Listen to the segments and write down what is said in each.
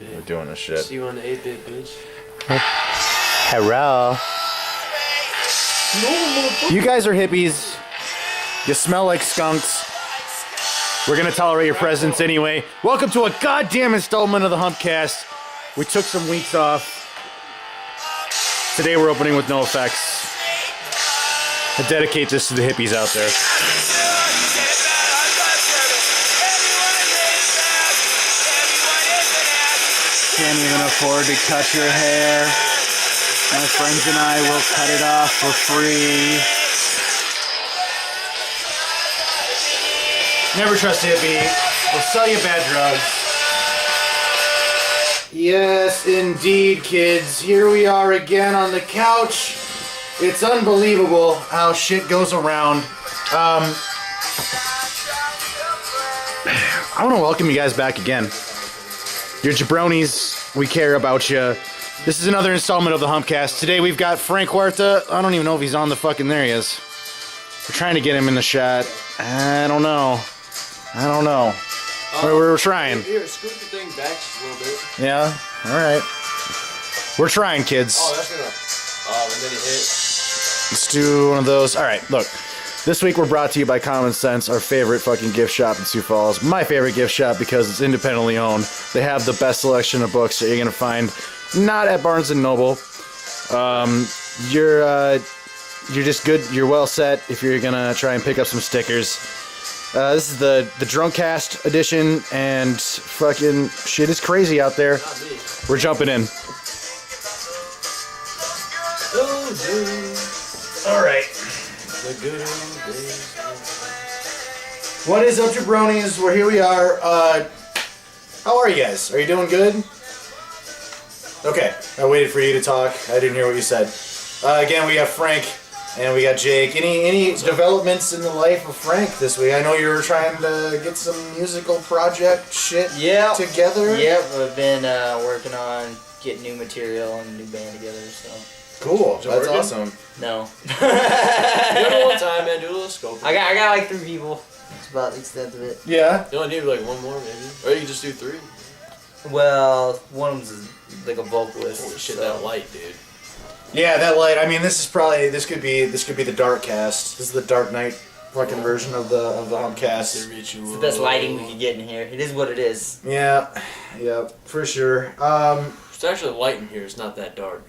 8-bit. We're doing this shit. See you on the 8-bit, bitch. Hello. You guys are hippies. You smell like skunks. We're gonna tolerate your presence anyway. Welcome to a goddamn installment of the Humpcast. We took some weeks off. Today we're opening with no effects. I dedicate this to the hippies out there. Can't even afford to cut your hair. My friends and I will cut it off for free. Never trust a hippie. They'll sell you bad drugs. Yes, indeed, kids. Here we are again on the couch. It's unbelievable how shit goes around. I want to welcome you guys back again. You're jabronis. We care about you. This is another installment of the Humpcast. Today we've got Frank Huerta. I don't even know if he's on the fucking... There he is. We're trying to get him in the shot. I don't know. We're trying. Here, scoot the thing back just a little bit. Yeah? Alright. We're trying, kids. Oh, that's gonna... Oh, and then it hit. Let's do one of those. Alright, look. This week we're brought to you by Common Sense, our favorite fucking gift shop in Sioux Falls. My favorite gift shop because it's independently owned. They have the best selection of books that you're gonna find not at Barnes & Noble. You're just good. You're well set if you're gonna try and pick up some stickers. This is the Drunkcast edition, and fucking shit is crazy out there. We're jumping in. All right. The good old days. What is up, jabronis? Well, here we are. How are you guys? Are you doing good? Okay, I waited for you to talk. I didn't hear what you said. Again, we got Frank and we got Jake. Any developments in the life of Frank this week? I know you were trying to get some musical project shit together. Yep, I've been working on getting new material and a new band together, so. Cool, that's working? awesome. No. Do it a little time, man. Do a little scope. I got like 3 people. That's about the extent of it. Yeah? You only need like one more, maybe. Or you can just do 3. Well, one of them's like a vocalist. Holy shit, so. that light, dude. Yeah, that light. I mean, this could be the dark cast. This is the Dark Knight fucking version of the Humpcast. It's the best lighting we can get in here. It is what it is. Yeah, for sure. It's actually light in here. It's not that dark.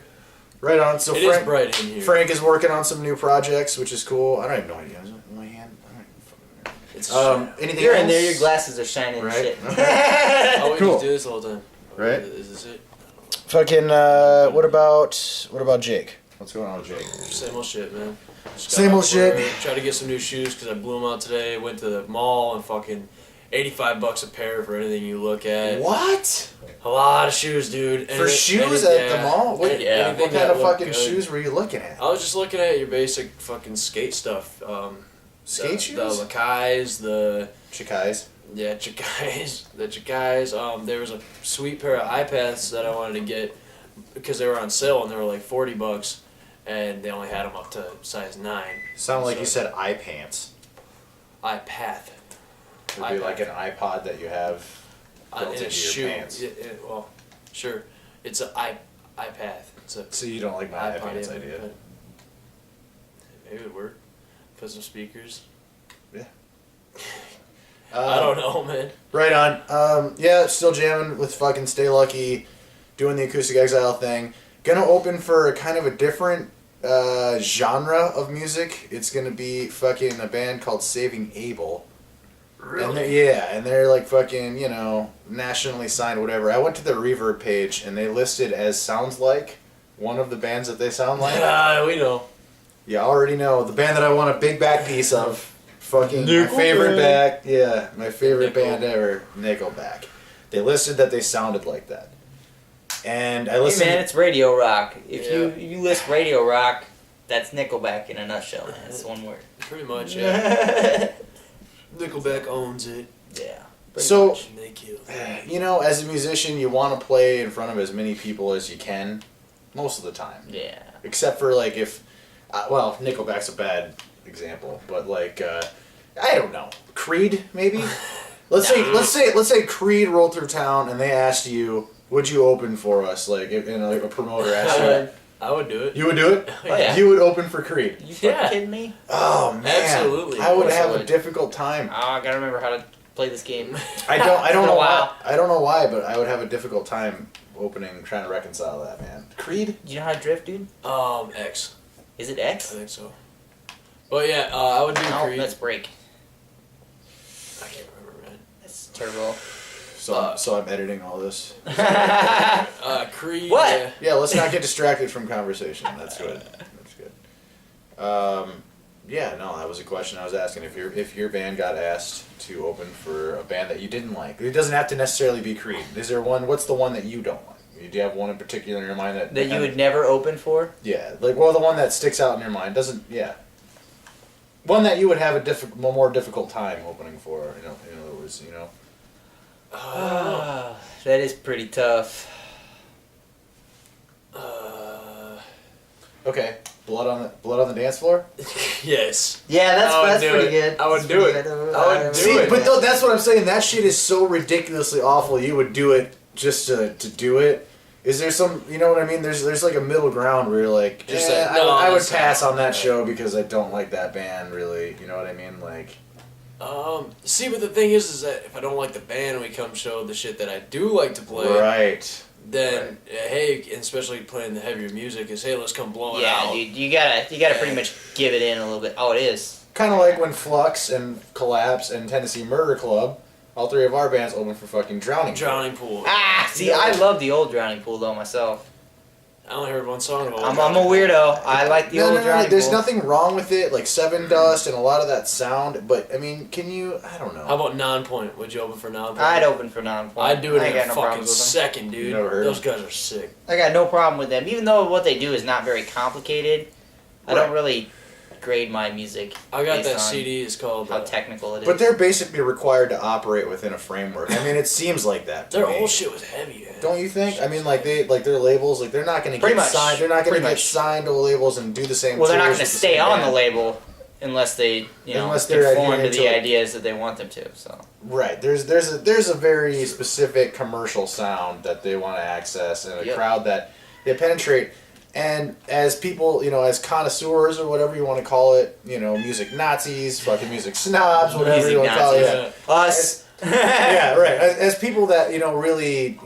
Right on. So It is bright in here. Frank is working on some new projects, which is cool. I don't even know what he has in my hand. I don't even fucking know. It's Anything You're else? in there, your glasses are shining Right. and shit. Oh, we Cool. just do this all the time. Right. Is this it? Fucking. What about Jake? What's going on with Jake? Same old shit, man. Just got Same old off shit. work, Tried to get some new shoes because I blew them out today. Went to the mall and fucking $85 a pair for anything you look at. What? A lot of shoes, dude. For shoes at the mall? What, Yeah. what kind of fucking shoes were you looking at? I was just looking at your basic fucking skate stuff. Skate shoes? The Lakais, the... Chikais. Yeah, Chikais. The Chikais. There was a sweet pair of iPads that I wanted to get because they were on sale and they were like $40. And they only had them up to size 9. Sounded like you said iPants. iPath. It would be like an iPod that you have built In a into shoe. your pants. Well, sure. It's an iPath. It's a So you don't like my iPod, iPants yeah, idea? but maybe it would work. Put some speakers. Yeah. I don't know, man. Right on. Yeah, still jamming with fucking Stay Lucky, doing the Acoustic Exile thing. Gonna open for a kind of a different genre of music. It's gonna be fucking a band called Saving Abel. Really? And they're like fucking, nationally signed, whatever. I went to the Reverb page and they listed as sounds like one of the bands that they sound like. Yeah, we know. You already know. The band that I want a big back piece of. Fucking my favorite my favorite band ever, Nickelback. They listed that they sounded like that. And I listened. Hey man, it's radio rock. If you list radio rock, that's Nickelback in a nutshell, man. It's one word. Pretty much, yeah. Nickelback owns it. Yeah. So, Much, and they kill it. as a musician, you want to play in front of as many people as you can, most of the time. Yeah. Except for like if, Nickelback's a bad example, but like, I don't know, Creed maybe. Let's say Creed rolled through town and they asked you, would you open for us? Like, if a promoter asked you. I would do it. You would do it? Oh, yeah. You would open for Creed? You fucking kidding me? Oh, man. Absolutely. I would Of course have I a would. difficult time. Oh, I gotta remember how to play this game. I don't know why. Wow. I don't know why, but I would have a difficult time trying to reconcile that, man. Creed? Do you know how to drift, dude? X. Is it I X? think so. But yeah, I would do No, Creed. that's break. I can't remember, man. That's turbo. So I'm editing all this. Creed. What? Yeah. Yeah, let's not get distracted from conversation. That's good. That's good. Yeah, no, that was a question I was asking. If your band got asked to open for a band that you didn't like, it doesn't have to necessarily be Creed. Is there one? What's the one that you don't like? Do you have one in particular in your mind that You would never open for? Yeah, like the one that sticks out in your mind doesn't. Yeah. One that you would have a more difficult time opening for. In other words, That is pretty tough. Okay, blood on the dance floor. Yes. Yeah, I would that's do pretty it. good. I would That's do pretty it. good. I would do See, it. but that's what I'm saying. That shit is so ridiculously awful. You would do it just to do it. Is there some, you know what I mean? There's like a middle ground where you're like, Just yeah, like, no, I would that's pass not- on that show because I don't like that band really. You know what I mean? Like, See, but the thing is that if I don't like the band and we come show the shit that I do like to play, right. then hey, and especially playing the heavier music, is hey, let's come blow it Yeah, out. dude, you gotta pretty much give it in a little bit. Oh, it is. Kind of like when Flux and Collapse and Tennessee Murder Club, all three of our bands opened for fucking Drowning. Drowning Pool. Ah, see, Yeah. I love the old Drowning Pool though myself. I only heard one song of all. I'm a weirdo. I like the old Drowning There's Pool. nothing wrong with it, like Seven Dust and a lot of that sound. But I mean, can you? I don't know. How about Non-Point? Would you open for Non-Point? I'd open for Non-Point. I'd do it I in ain't a got no fucking problems with them. second, dude. Never heard Those of guys are sick. I got no problem with them, even though what they do is not very complicated. I don't Right. really grade my music I got based that on CD. It's called. how technical it is. But they're basically required to operate within a framework. I mean, it seems like that. To Their me. whole shit was heavy. Man. Don't you think? I mean, like their labels, like they're not going to Pretty get much. signed. They're not going to Pretty get much. signed to labels and do the same. Well, they're not tours going to with stay same on band. the label unless they, Unless they're conform to adhering the to- ideas that they want them to. So Right. There's a very specific commercial sound that they want to access and a Yep. crowd that they penetrate. And as people, as connoisseurs or whatever you want to call it, music Nazis, fucking music snobs, whatever Music you want to call it. Nazis. Yeah. us. Yeah, right. As people that really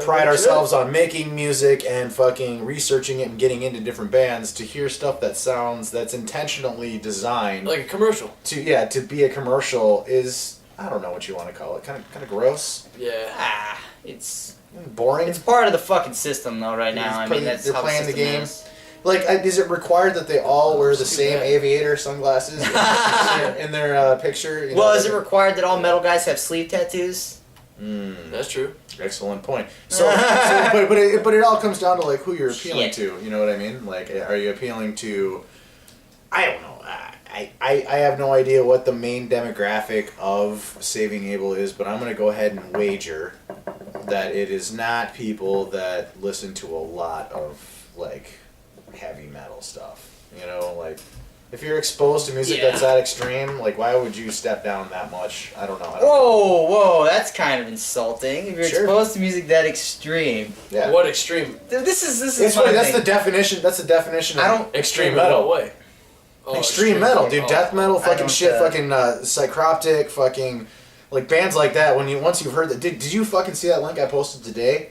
pride ourselves on making music and fucking researching it and getting into different bands, to hear stuff that's intentionally designed Like a commercial. to be a commercial is, I don't know what you want to call it, kind of gross, Yeah. It's boring. part of the fucking system though right now. I It's mean, pretty- that's they're how playing the the system game. is. Like, is it required that they all wear the Let's do same that. aviator sunglasses in their picture? Well, is it required that all metal guys have sleeve tattoos? That's true. Excellent point. But it all comes down to like who you're appealing Shit. to. You know what I mean? Like, are you appealing to? I don't know. I have no idea what the main demographic of Saving Abel is, but I'm gonna go ahead and wager that it is not people that listen to a lot of like heavy metal stuff. Like. If you're exposed to music Yeah. that's that extreme, like why would you step down that much? I don't know. Whoa, that's kind of insulting. If you're Sure. exposed to music that extreme, Yeah. What extreme? this is It's my funny, that's thing. the definition. That's the definition. Of I don't- Extreme metal. in what way? Oh, Extreme metal, dude. Oh. Death metal, I fucking don't, shit, fucking psychroptic, fucking like bands like that. Once you've heard that, did you fucking see that link I posted today?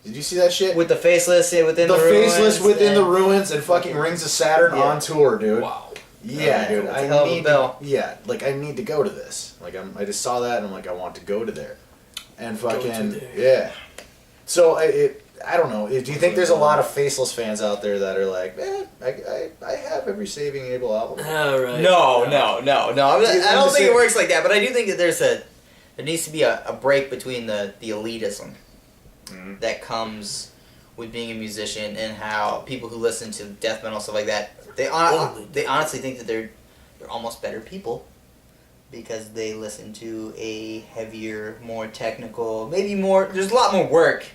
Did you see that shit? with the faceless within the the ruins. faceless within the and- ruins and fucking Rings of Saturn Yeah. on tour, dude. Wow. Yeah, dude. That's I a hell of a need bill. I need to go to this. Like I just saw that and I'm like I want to go to there, and Go to fucking there. yeah. So I don't know. Do you think there's a lot of faceless fans out there that are like, man, I have every Saving Abel album? All right. No. I'm I don't just think saying- it works like that. But I do think that there needs to be a break between the elitism Mhm. that comes with being a musician and how people who listen to death metal stuff like that they honestly think that they're almost better people because they listen to a heavier, more technical, maybe more. There's a lot more work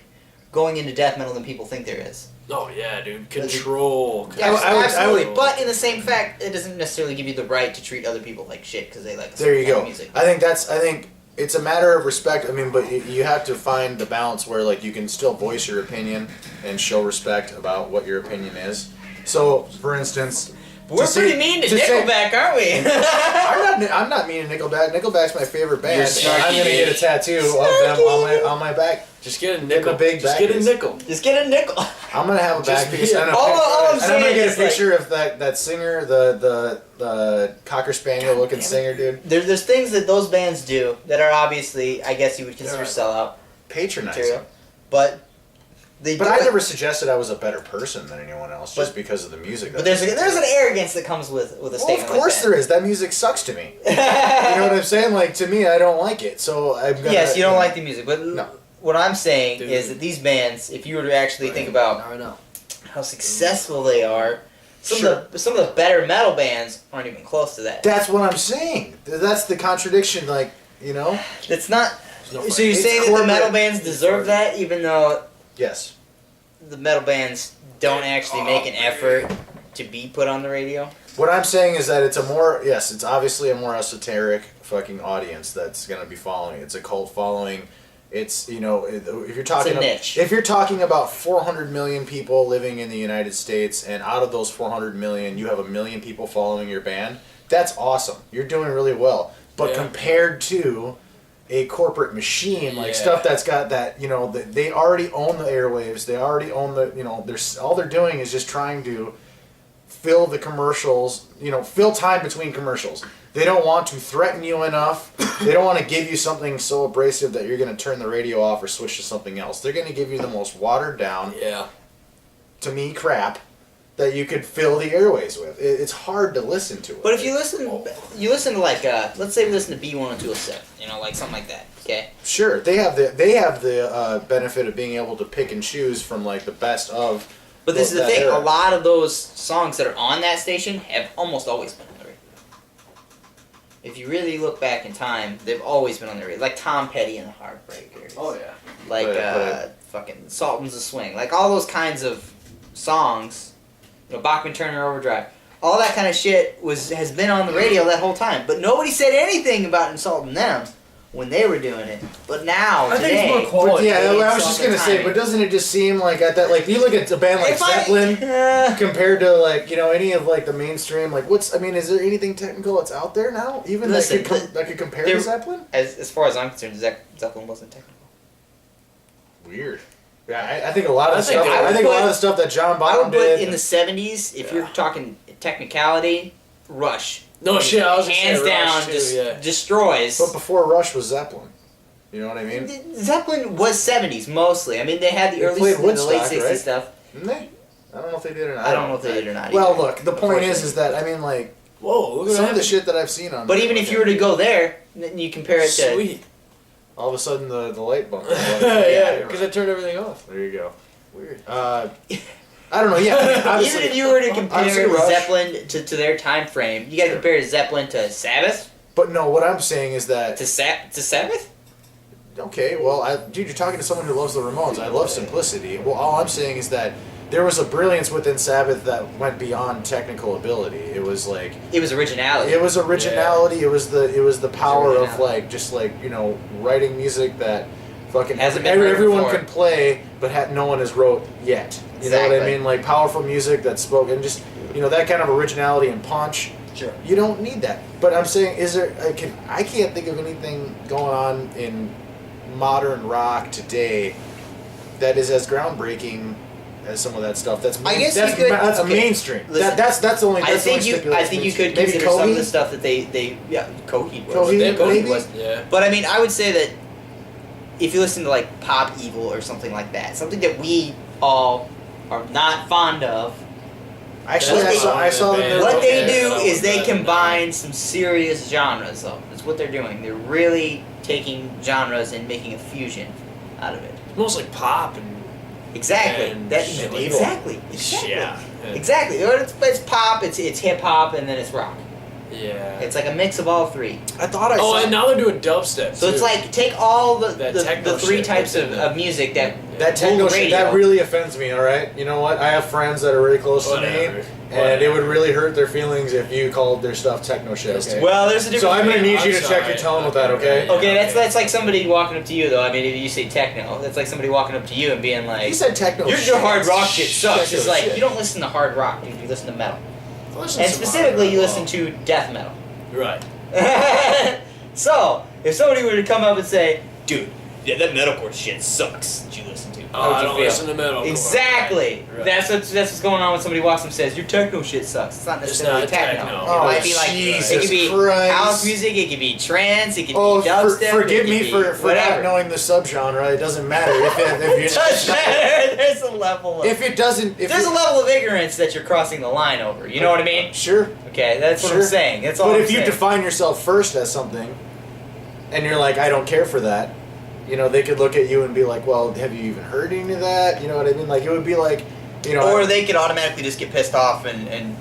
going into death metal than people think there is. Oh yeah, dude. Control. Yeah, I would- absolutely. But in the same fact, it doesn't necessarily give you the right to treat other people like shit because they like a There you certain kind go. of music. I think it's a matter of respect. I mean, but you have to find the balance where like you can still voice your opinion and show respect about what your opinion is. So, for instance, We're pretty mean to Nickelback, aren't we? I'm not mean to Nickelback. Nickelback's my favorite band. You're snarky, I'm gonna get a tattoo of them on my back. Just get a nickel. Just get a nickel. Just get a nickel. I'm gonna have a back piece and I'm I'm gonna get a saying is, picture of that singer, the Cocker Spaniel looking singer, dude. There's things that those bands do that are obviously, I guess you would consider sellout Patronizing. material, but But I never suggested I was a better person than anyone else just because of the music. But there's an arrogance that comes with a statement. Of course like there is. That music sucks to me. You know what I'm saying? Like, to me, I don't like it. So I'm gonna. Yes, you don't like the music, but no. What I'm saying is that these bands, if you were to actually think about how successful they are, some of the better metal bands aren't even close to that. That's what I'm saying. That's the contradiction. Like, you know. It's not. So you're saying that the metal bands deserve that, even though. Yes. The metal bands don't actually make an effort to be put on the radio? What I'm saying is that it's obviously a more esoteric fucking audience that's going to be following. It's a cult following. It's, you know, if you're talking it's a niche. If you're talking about 400 million people living in the United States, and out of those 400 million, you have 1 million people following your band, that's awesome. You're doing really well. But compared to a corporate machine, like stuff that's got that, you know, they already own the airwaves, they already own the, you know, all they're doing is just trying to fill the commercials, you know, fill time between commercials. They don't want to threaten you enough. They don't want to give you something so abrasive that you're going to turn the radio off or switch to something else. They're going to give you the most watered down, to me, crap that you could fill the airways with. It's hard to listen to it. But if you listen to like, let's say we listen to B10207, you know, like something like that, okay? Sure, they have the benefit of being able to pick and choose from like the best of. But this is the thing, era. a lot of those songs that are on that station have almost always been on the radio. If you really look back in time, they've always been on the radio. Like Tom Petty and the Heartbreakers. Oh yeah. Like fucking Sultans of Swing. Like all those kinds of songs, you know, Bachman Turner Overdrive. All that kind of shit has been on the radio that whole time. But nobody said anything about insulting them when they were doing it. But now, I think it's more quality. Yeah, I was just gonna say, but doesn't it just seem like at that, like you look at a band like Zeppelin compared to like, you know, any of like the mainstream, like is there anything technical that's out there now, even that could compare to Zeppelin? As far as I'm concerned, Zeppelin wasn't technical. Weird. Yeah, I think a lot of stuff. I think a lot of the stuff that John Bonham did in the '70s. If you're talking technicality, Rush. No shit, I was hands down destroys. But before Rush was Zeppelin. You know what I mean? Zeppelin was '70s mostly. I mean, they had the early, the late '60s stuff. Didn't they? I don't know if they did or not. I don't know if they did or not. Well, look, the point is that I mean, like, whoa, look at some of the shit that I've seen on. But even if you were to go there, then you compare it to. Sweet. All of a sudden, the light bulb. Yeah, because I turned everything off. There you go. Weird. I don't know. Yeah, I mean, even if you were to compare Zeppelin to their time frame, you got to compare Zeppelin to Sabbath. But no, what I'm saying is that to Sabbath. Okay, well, dude, you're talking to someone who loves the Ramones. I love simplicity. Well, all I'm saying is that there was a brilliance within Sabbath that went beyond technical ability. It was like it was originality. It was originality. Yeah. It was the power of like just like, you know, writing music that fucking everyone can play, but no one has wrote yet. You know what I mean? Like powerful music that spoke and just, you know, that kind of originality and punch. Sure. You don't need that. But I'm saying, I can't think of anything going on in modern rock today that is as groundbreaking as some of that stuff. That's mainstream. Listen, that's the only. I think you could consider some of the stuff that they Coheed was. Yeah. But I mean, I would say that if you listen to like Pop Evil or something like that, something that we all are not fond of. Actually, I saw them. What they do is they combine some serious genres, though. That's what they're doing. They're really taking genres and making a fusion out of it. It's almost like pop and. Exactly. Exactly. Yeah. Exactly. It's pop. It's hip hop, and then it's rock. Yeah. It's like a mix of all three. I thought I saw. Oh, and now they're doing dubstep. So too. it's like take all the three shit, types of music that That techno Old shit, radio. that really offends me, alright? You know what? I have friends that are really close to Whatever. me, and it would really hurt their feelings if you called their stuff techno shit, okay? Well, there's a difference. So I'm gonna between- need you to check your tone with that, okay? Okay, that's like somebody walking up to you though. I mean, if you say techno, that's like somebody walking up to you and being like, He said techno your shit. hard rock shit sucks. Techno It's like shit. you don't listen to hard rock, dude. You listen to metal, Listen and to specifically Mario. you listen to death metal. Right. So if somebody were to come up and say, dude, yeah, that metalcore shit sucks that you listen to. Oh, How would I you don't feel? listen to metal. Exactly. Right. That's what's going on when somebody walks up and says, your techno shit sucks. It's not necessarily not techno. techno. It Oh, might be like Jesus it could be Christ. house music, it could be trance, it could Oh, be dubstep. forgive it me could for be not whatever. knowing the subgenre. It doesn't matter. It doesn't matter. There's a level of If it doesn't... If there's it, a level of ignorance that you're crossing the line over. You know what I mean? Sure. Okay, that's what Sure. I'm saying. That's all But I'm if you saying. define yourself first as something, and you're like, I don't care for that, you know, they could look at you and be like, well, have you even heard any of that? You know what I mean? Like, it would be like, you know... Or they could automatically just get pissed off and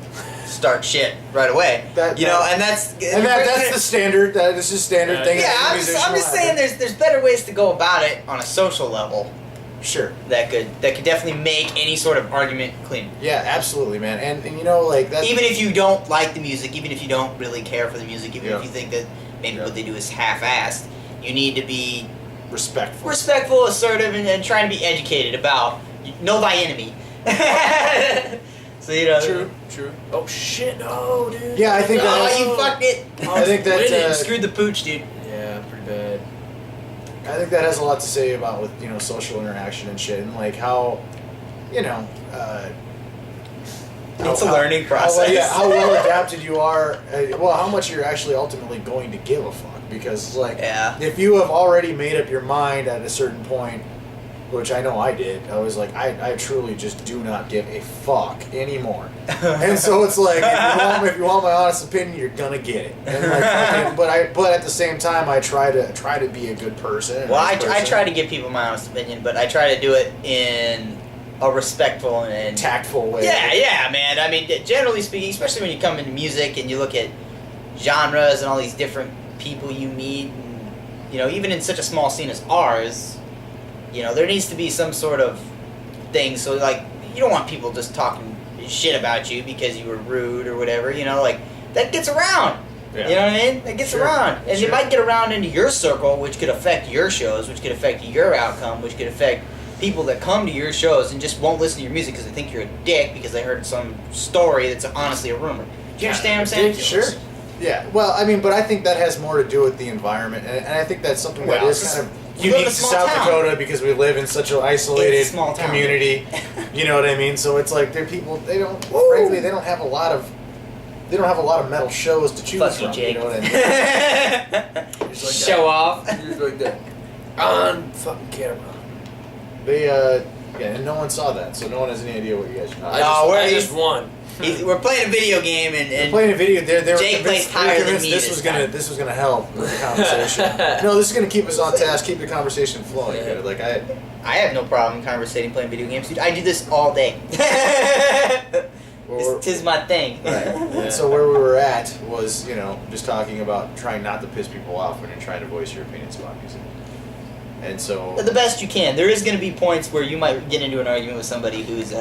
start shit right away. That's the standard. That is just standard thing. Yeah, that I'm any just musician will saying have. there's better ways to go about it on a social level Sure. that could definitely make any sort of argument clean. Yeah, absolutely, man. And you know, like that. Even if you don't like the music, even if you don't really care for the music, even Yeah. if you think that maybe Yeah. what they do is half-assed, you need to be respectful, assertive, and trying to be educated about know thy enemy. So you know. True. Oh shit, no, dude. Yeah, I think that. Oh, you fucked it. I think that. You screwed the pooch, dude. Yeah, pretty bad. I think that has a lot to say about with social interaction and shit, and like how, you know. It's a learning process. How well adapted you are. How much you're actually ultimately going to give a fuck. Because, like, if you have already made up your mind at a certain point, which I know I did, I was like, I truly just do not give a fuck anymore. And so it's like, if you want my honest opinion, you're gonna get it. And like, but at the same time, I try to be a good person. Well, I try to give people my honest opinion, but I try to do it in a respectful and tactful way. Yeah, man. I mean, generally speaking, especially when you come into music and you look at genres and all these different people you meet, and, even in such a small scene as ours, there needs to be some sort of thing. So, like, you don't want people just talking shit about you because you were rude or whatever, like, that gets around. Yeah. You know what I mean? That gets around. And it might get around into your circle, which could affect your shows, which could affect your outcome, which could affect people that come to your shows and just won't listen to your music because they think you're a dick because they heard some story that's honestly a rumor. Do you understand what I'm saying? Sure. Yeah. Well, I mean, but I think that has more to do with the environment, and I think that's something that is kind of unique to South Dakota because we live in such an isolated community. You know what I mean? So it's like people. They don't. Frankly, they don't have a lot of. They don't have a lot of metal shows to choose from. Jake. You know what I mean? Show off. Just like that. On fucking camera. They and no one saw that, so no one has any idea what you guys are talking I just won. We're playing a video game and We're playing a video. They're Jake plays higher than me this was gonna help with the conversation. No, this is gonna keep us on task, keep the conversation flowing. Dude. Like I have no problem conversating, playing video games, dude. I do this all day. Tis my thing. Right. And so where we were at was, just talking about trying not to piss people off when you're trying to voice your opinions about music. And so the best you can. There is going to be points where you might get into an argument with somebody who's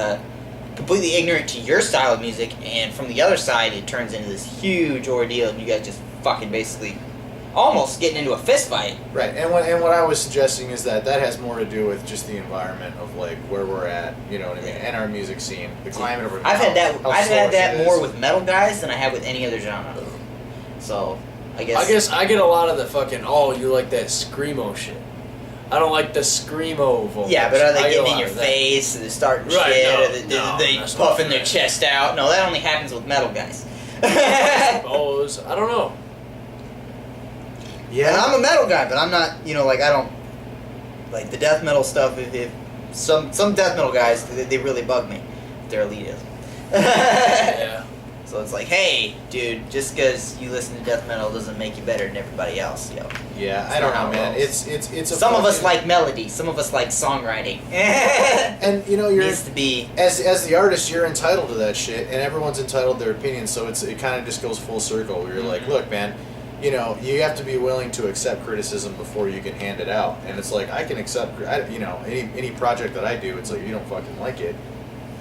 completely ignorant to your style of music, and from the other side, it turns into this huge ordeal, and you guys just fucking basically almost getting into a fist fight. Right. And what I was suggesting is that has more to do with just the environment of like where we're at, you know what I mean, and our music scene, the climate of our. I've had that more is. with metal guys than I have with any other genre. So I guess I get a lot of the fucking you like that screamo shit. I don't like the screamo vocals. Yeah, but are they I get a getting in lot your of that. face and they're starting Right, shit? no, Or they that's puffing not their fair. chest out? No, that only happens with metal guys. I don't know. Yeah, and I'm a metal guy, but I'm not. I don't like the death metal stuff. If some death metal guys, they really bug me. They're elitism. Yeah. So it's like, hey, dude, just because you listen to death metal doesn't make you better than everybody else, yo. Yeah, I don't know, man. It's a some of us like melody, some of us like songwriting. And you're needs to be as the artist, you're entitled to that shit, and everyone's entitled to their opinion. So it kind of just goes full circle. Where you're like, look, man, you know, you have to be willing to accept criticism before you can hand it out. And it's like, I can accept, you know, any project that I do, it's like, you don't fucking like it.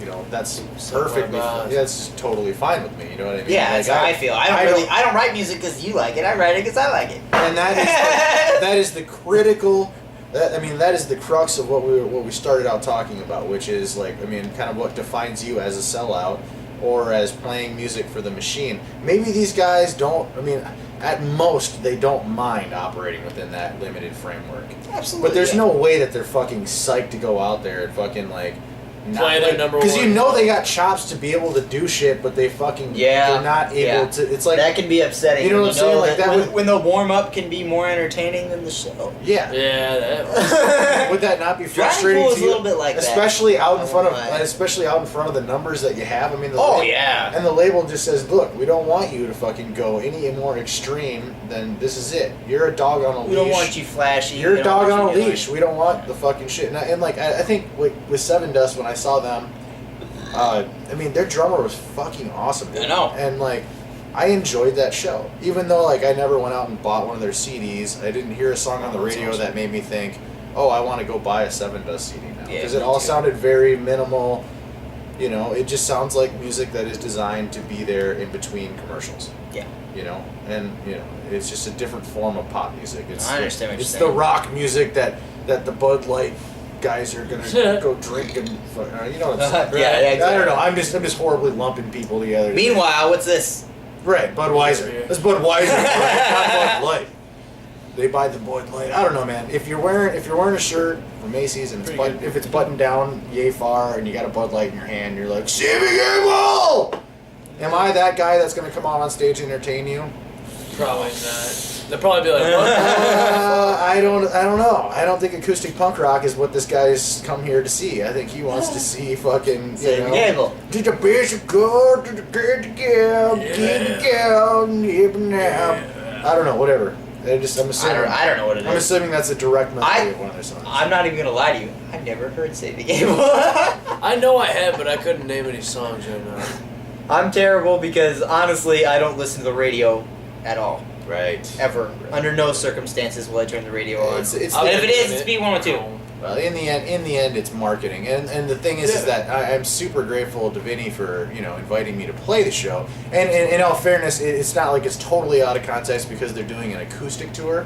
You know, that's perfectly, that's totally fine with me. You know what I mean? Yeah, like, that's how I feel. I don't write music because you like it. I write it because I like it. And that is the critical. That is the crux of what we started out talking about, which is like, I mean, kind of what defines you as a sellout or as playing music for the machine. Maybe these guys don't. I mean, at most they don't mind operating within that limited framework. Absolutely. But there's no way that they're fucking psyched to go out there and fucking like. Play their number one. Because you know they got chops to be able to do shit, but they fucking they're not able to. It's like that can be upsetting. You know what I'm saying? Like that when the warm up can be more entertaining than the show. Yeah. Yeah. That Would that not be frustrating Driving Pool to is you? a little bit like especially that. out in front of, especially out in front of the numbers that you have. I mean, yeah. And the label just says, "Look, we don't want you to fucking go any more extreme than this is it. You're a dog on a leash. We don't want you flashy. You're a dog on a leash. We don't want the fucking shit." And like, I think with Seven Dust, when I saw them. I mean, their drummer was fucking awesome. Dude. I know. And, like, I enjoyed that show. Even though, like, I never went out and bought one of their CDs, I didn't hear a song on the radio awesome. that made me think, oh, I want to go buy a Seven Dust CD now. Yeah, Because it me all too. sounded very minimal. You know, it just sounds like music that is designed to be there in between commercials. Yeah. You know? And, you know, it's just a different form of pop music. It's I understand what you're It's saying. the rock music that the Bud Light guys are gonna go drink and you know what I'm saying? Yeah, exactly. I don't know. I'm just horribly lumping people together. Meanwhile, what's this? Right, Budweiser. Yeah. That's Budweiser, right? Not Bud Light. They buy the Bud Light. I don't know, man. If you're wearing a shirt from Macy's and if it's buttoned down yay far and you got a Bud Light in your hand, you're like, Stevie Gable! Am I that guy that's gonna come out on stage and entertain you? probably not. They'll probably be like, what? I don't know. I don't think acoustic punk rock is what this guy's come here to see. I think he wants to see fucking, you know. Gable. Did the basic go to the good girl, get the girl, nip and nap. I don't know, whatever. I'm assuming. I don't know what it is. I'm assuming that's a direct melody of one of their songs. I'm not even gonna lie to you. I've never heard Save the Gable. I know I have, but I couldn't name any songs right now. I'm terrible because honestly, I don't listen to the radio at all. Right. Ever. Under no circumstances will I turn the radio on. It's- and if it is, it's B102. Well, in the end, it's marketing, and the thing is that I'm super grateful to Vinny for inviting me to play the show. And in all fairness, it's not like it's totally out of context because they're doing an acoustic tour,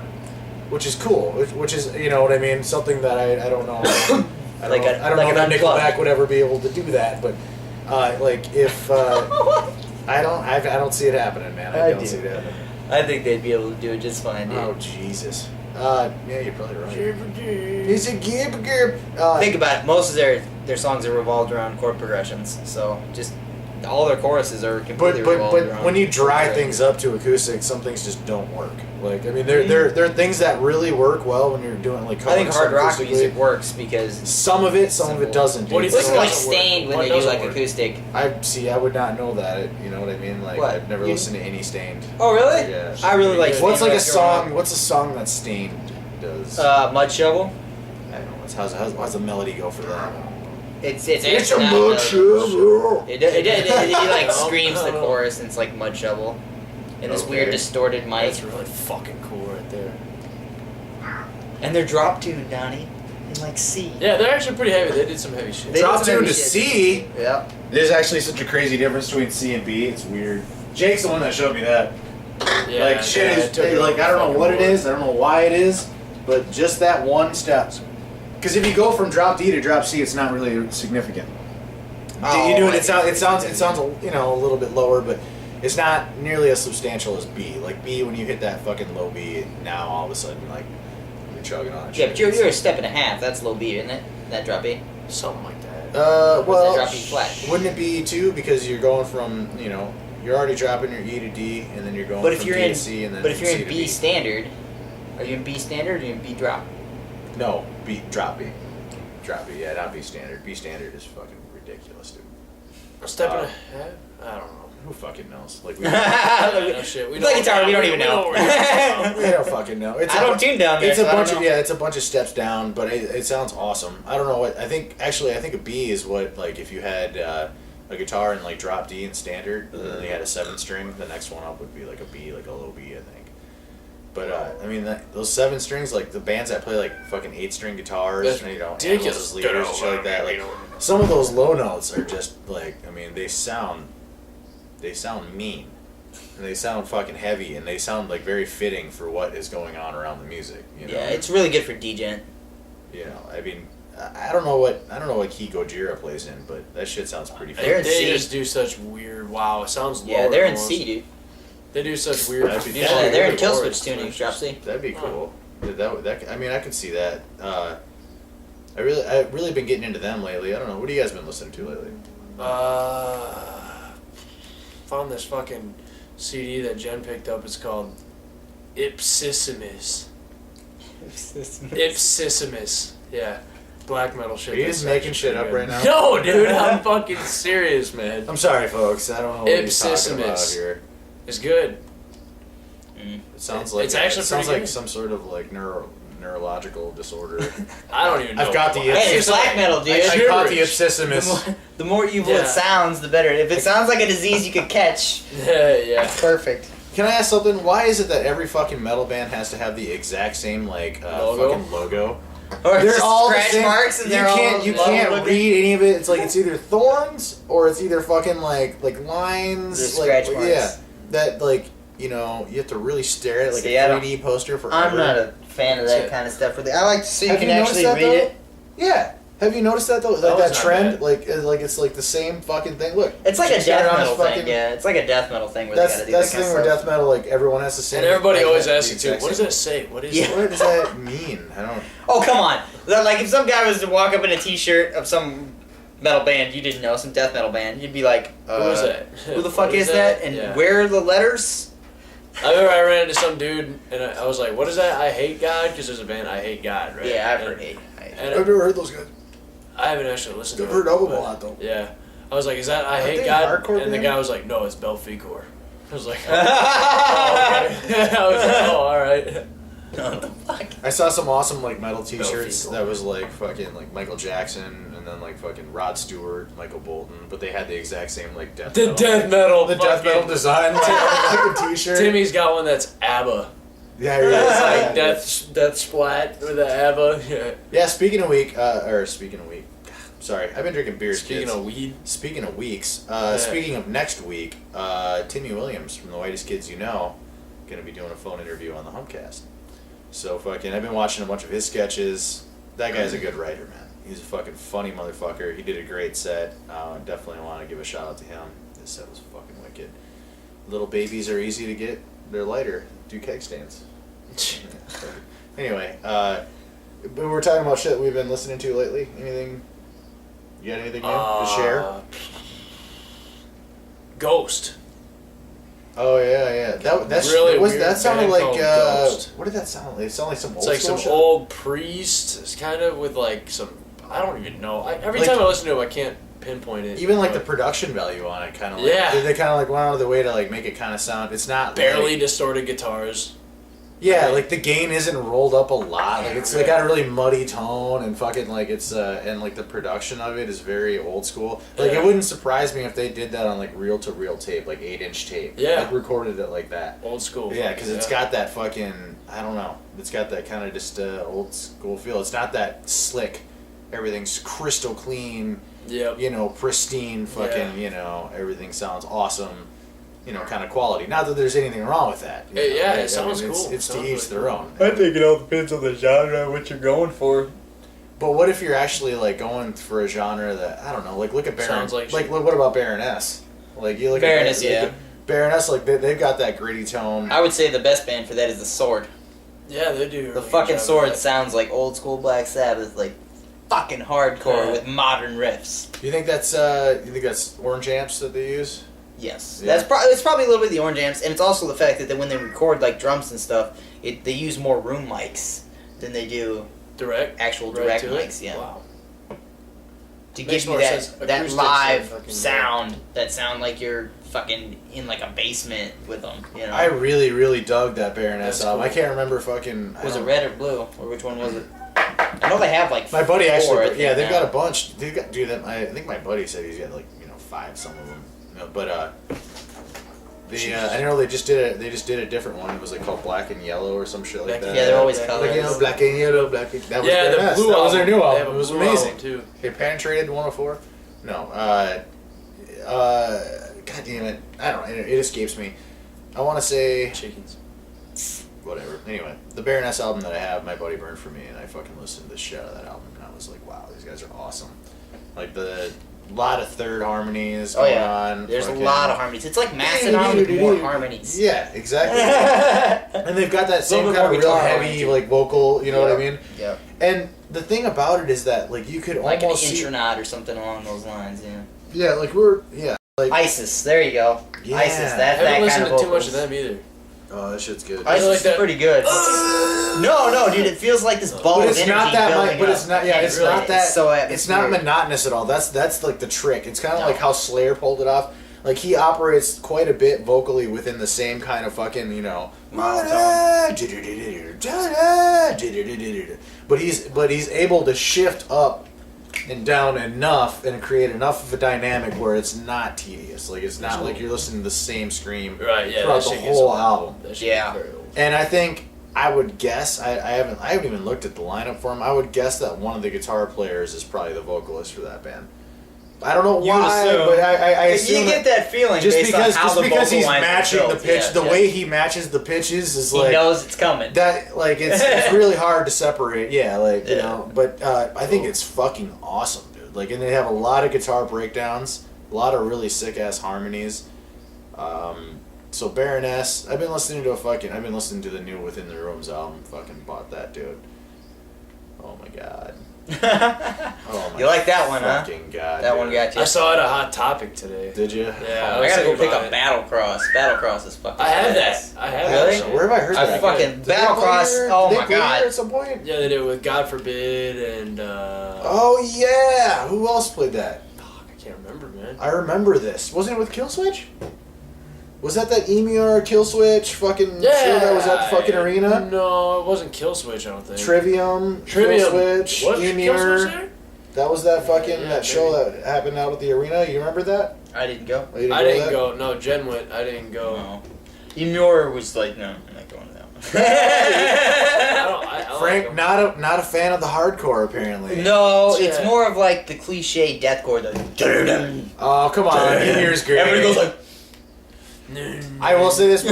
which is cool. Which is what I mean. Something that I don't know. I don't know that Nickelback would ever be able to do that, but like if I don't see it happening, man. I don't see it happening. I think they'd be able to do it just fine, dude. Oh Jesus. Yeah, you're probably right. It's a gib. Think about it. Most of their songs are revolved around chord progressions, so just all their choruses are completely revolved around. But when you dry chord things up to acoustic, some things just don't work. Like I mean, there are things that really work well when you're doing like. I think hard rock acoustically. music works because Some of it doesn't. Dude. What do you listen think to like doesn't work? Stained when What they do doesn't like work? acoustic. I would not know that. You know what I mean? Like What? I've never You- listened to any Stained. Oh really? Yeah. I really like. What's What's Stained like a when I was growing song? What's a song that Stained does? up. Mud Shovel. I don't know. How's the melody go for that? It's It's a not mud the- shovel. He like No, screams the no. chorus and it's like Mud Shovel, and this Okay. weird distorted mic. That's really fucking cool right there. And they're drop tuned, Donnie, in like C. Yeah, they're actually pretty heavy. They did some heavy shit. They- Drop did some tune to heavy shit. C. Yep. There's actually such a crazy difference between C and B. It's weird. Jake's the one that showed me that. Yeah, like shit yeah, is it took me like I don't know fucking what it bored. is. I don't know why it is, but just that one step. Because if you go from drop D to drop C, it's not really significant. Oh, you do it. I It sounds a little bit lower, but it's not nearly as substantial as B. Like B, when you hit that fucking low B, now all of a sudden like you're chugging on it. Yeah, but you're a step and a half. That's low B, isn't it? That drop B. Something like that. Well, drop E flat? wouldn't it be too? Because you're going from you're already dropping your E to D, and then you're going But if from you're D in to C, and then but if from you're C in to B standard, are you in B standard or are you in B drop? No, drop B. Drop B, yeah, not B standard. B standard is fucking ridiculous, dude. A step and a half? I don't know. Who fucking knows? Like, we, No shit. It's like guitar, we don't even know. we don't fucking know. It's I don't tune down there. It's a so I don't bunch of know. it's a bunch of steps down, but it sounds awesome. I don't know what I think. Actually, I think a B is what like if you had a guitar in like drop D and standard, and then you had a 7 string. The next one up would be like a B, like a low B, I think. But I mean, those 7 strings, like the bands that play like fucking 8-string guitars, That's and ridiculous. leaders and shit like that. Like some of those low notes are just like, I mean, they sound mean, and they sound fucking heavy, and they sound like very fitting for what is going on around the music. You know? Yeah, it's really good for degen. You know, I mean, I don't know what key Gojira plays in, but that shit sounds pretty. They're in They C. just do such weird. Wow, it sounds. Yeah, lower they're in almost. C, dude. They do such weird. That'd be- Yeah, they're in weird kill chords. switch tuning. Drop C. That'd be cool. That I mean, I could see that. I've really been getting into them lately. I don't know. What have you guys been listening to lately? Found this fucking CD that Jen picked up. It's called Ipsissimus. Ipsissimus. Yeah. Black metal shit. Are you just That's making actually shit up pretty right good. now? No, dude, I'm fucking serious, man. I'm sorry, folks. I don't know what he's talking about Ipsissimus. here. It's good. It sounds like It's actually it sounds pretty like good. some sort of like neurological disorder. I don't even know. I've got the Hey, it's black metal, dude. I caught the Gibberish. Ipsissimus. The more evil Yeah. it sounds, the better. If it sounds like a disease you could catch, Yeah. it's perfect. Can I ask something? Why is it that every fucking metal band has to have the exact same like Logo? fucking logo? Or it's They're just all the scratch same. marks and you they're can't all you low can't looking. read any of it. It's like it's either thorns or it's either fucking like lines. They're like, scratch marks. Yeah, that like you know you have to really stare at it like See, a I don't- 3D poster forever. I'm not a fan of that Yeah. kind of stuff. I like to see you Have can you actually noticed read that, it. Yeah. Have you noticed that though? Like That was that not trend, bad. like it's like the same fucking thing. Look, It's like a Just got it death on his metal thing. fucking- Yeah, it's like a death metal thing where That's they gotta do that's that the kind thing of where stuff. death metal, like everyone has to say. And everybody like, always the asks you too, exact what does same- that say? What is Yeah. it? What does that mean? I don't. Oh come on! Like if some guy was to walk up in a T-shirt of some metal band you didn't know, some death metal band, you'd be like, Who is that? Who the fuck What is that? And Yeah. where are the letters? I remember I ran into some dude and I was like, what is that? I Hate God? Because there's a band, I Hate God, right? Yeah, I've And- heard it. And I've never heard those guys. I haven't actually listened I've to it. heard of them a but- lot though. Yeah. I was like, is that I Aren't Hate they God? hardcore And the band? guy was like, no, it's Belficor. I was like, oh, okay. I was like, oh, alright. What the fuck? I saw some awesome like metal T-shirts Belfiegel. that was like fucking like Michael Jackson and then like fucking Rod Stewart, Michael Bolton, but they had the exact same like death. The metal. death metal. The death fucking- metal design like on the T-shirt. Timmy's got one that's ABBA. Yeah, It's yeah. like death splat with the ABBA. Yeah. Yeah, speaking of week, sorry, I've been drinking beers. Speaking kids. of weed. Speaking of weeks, Yeah. speaking of next week, Timmy Williams from The Whitest Kids You Know, gonna be doing a phone interview on the Humpcast. So fucking, I've been watching a bunch of his sketches. That guy's a good writer, man. He's a fucking funny motherfucker. He did a great set. Definitely want to give a shout out to him. This set was fucking wicked. Little babies are easy to get. They're lighter. Do keg stands. Anyway, but we're talking about shit we've been listening to lately. Anything? You got anything new to share? Ghost. Oh yeah. That's Really was weird that sounded band like called Ghost. what did that sound like? It sounded like some old It's like school some shit. old priest. It's kind of with like some. I don't even know. Every Like- time I listen to it, I can't pinpoint it. Even like the but production value on it, kind of like Yeah. they kind of like went out of their way to like make it kind of sound. It's not barely like, distorted guitars. yeah, like the gain isn't rolled up a lot. Like it's got a really muddy tone and fucking like it's and like the production of it is very old school. Like Yeah. it wouldn't surprise me if they did that on like reel to reel tape, like 8-inch tape. Yeah. like recorded it like that. Old school. Yeah, because it's got that fucking, I don't know, it's got that kind of just old school feel. It's not that slick, everything's crystal clean, Yep. you know, pristine, fucking, Yeah. you know, everything sounds awesome, you know, kind of quality. Not that there's anything wrong with that. you know, Yeah, right? it sounds it's, cool. It's It to sounds each really their cool. own. I think it all depends on the genre, what you're going for. But what if you're actually like going for a genre that, I don't know, like look at Baron, Sounds like shit. look, what about Baroness? Like you look Baroness, at yeah. Baroness, like they've got that gritty tone. I would say the best band for that is the Sword. Yeah, they do. a The really good fucking job Sword of that. sounds like old school Black Sabbath, like fucking hardcore Yeah. with modern riffs. You think that's orange amps that they use? Yes, Yeah. it's probably a little bit the orange amps, and it's also the fact that when they record like drums and stuff, they use more room mics than they do Direct. actual Right direct to it? mics. Yeah, Wow. to Makes give you more that sense. that Acoustics live are fucking sound, that sound like you're fucking in like a basement with them. You know, I really, really dug that Baroness That's album. I cool. can't remember fucking. I was it don't- red or blue, or which one was it? I know they have like My buddy four, I actually, think, yeah, they've now. got a bunch. They've got, dude. I think my buddy said he's got like 5, some of them. You know, but I know they just did a different one. It was like called Black and Yellow or some shit like that. Yeah, they're always colors. Black and Yellow, Black and that was Yeah, Baroness. the blue That was their new album. They have album. a It was blue amazing album, too. They penetrated 104. No, god damn it, I don't know. It escapes me. I want to say Chickens. whatever. Anyway, the Baroness album that I have, my buddy burned for me, and I fucking listened to the shit out of that album, and I was like, wow, these guys are awesome. Like a lot of third harmonies going on. There's fucking, a lot of harmonies. It's like Mastodon with more harmonies. Yeah, exactly. And they've got that same kind of real heavy, like vocal. You know what I mean? Yeah. And the thing about it is that like you could Like almost an see, intronaut or something along those lines. Yeah. yeah, like like ISIS. There you go. Yeah. ISIS. I That's haven't that listened kind of to too much vocals. of them either. oh, that shit's good. ISIS like is that- pretty good. No, dude, it feels like this ball But of it's energy not that building much. But up. it's not. Yeah, it's really, not that. It's so it's not atmospheric. monotonous at all. That's like the trick. It's kind of No. like how Slayer pulled it off. Like he operates quite a bit vocally within the same kind of fucking Monotone. But he's able to shift up and down enough and create enough of a dynamic where it's not tedious. Like it's not like you're listening to the same scream Right, yeah. throughout that the shit gets whole old. album. That shit Yeah. gets very old. And I think I would guess I haven't even looked at the lineup for him. I would guess that one of the guitar players is probably the vocalist for that band. I don't know You why, assume. but I assume You get that feeling just based because on how just the because vocal he's lines are matching the built. pitch, Yeah, the yeah. way he matches the pitches is He like knows it's coming. that. Like it's really hard to separate. Yeah, like you Yeah. know. But I think it's fucking awesome, dude. Like, and they have a lot of guitar breakdowns, a lot of really sick ass harmonies. So Baroness, I've been listening to the new Within the Rooms album. Fucking bought that, dude. Oh my god. Oh my You like that one, huh? fucking god. That dude. one got you. I saw it at Hot Topic today. Did you? Yeah, I gotta go thinking pick about up it. Battlecross. Battlecross is fucking. I have badass. that. I have Really? that. Where have I heard I that? fucking Did they play Battlecross. here? Oh Did they my play here god. at some point? Yeah, they did it with God Forbid and. Oh yeah. Who else played that? Fuck, I can't remember, man. I remember this. Wasn't it with Killswitch? Was that Emir Killswitch fucking show that was at the fucking arena? No, it wasn't Killswitch. I don't think. Trivium, Trivium. Killswitch, Was Killswitch Emir. there? That was that fucking Yeah, that show that happened out at the arena. You remember that? I didn't go. Oh, you I to didn't that? go. No, Jen went. I didn't go. No. Emir was like, no, I'm not going to that I one. don't. I Frank, like not a fan of the hardcore apparently. No, it's Yeah. more of like the cliche deathcore. The Oh come on, Emir's great. Everybody goes like. them. I will say this.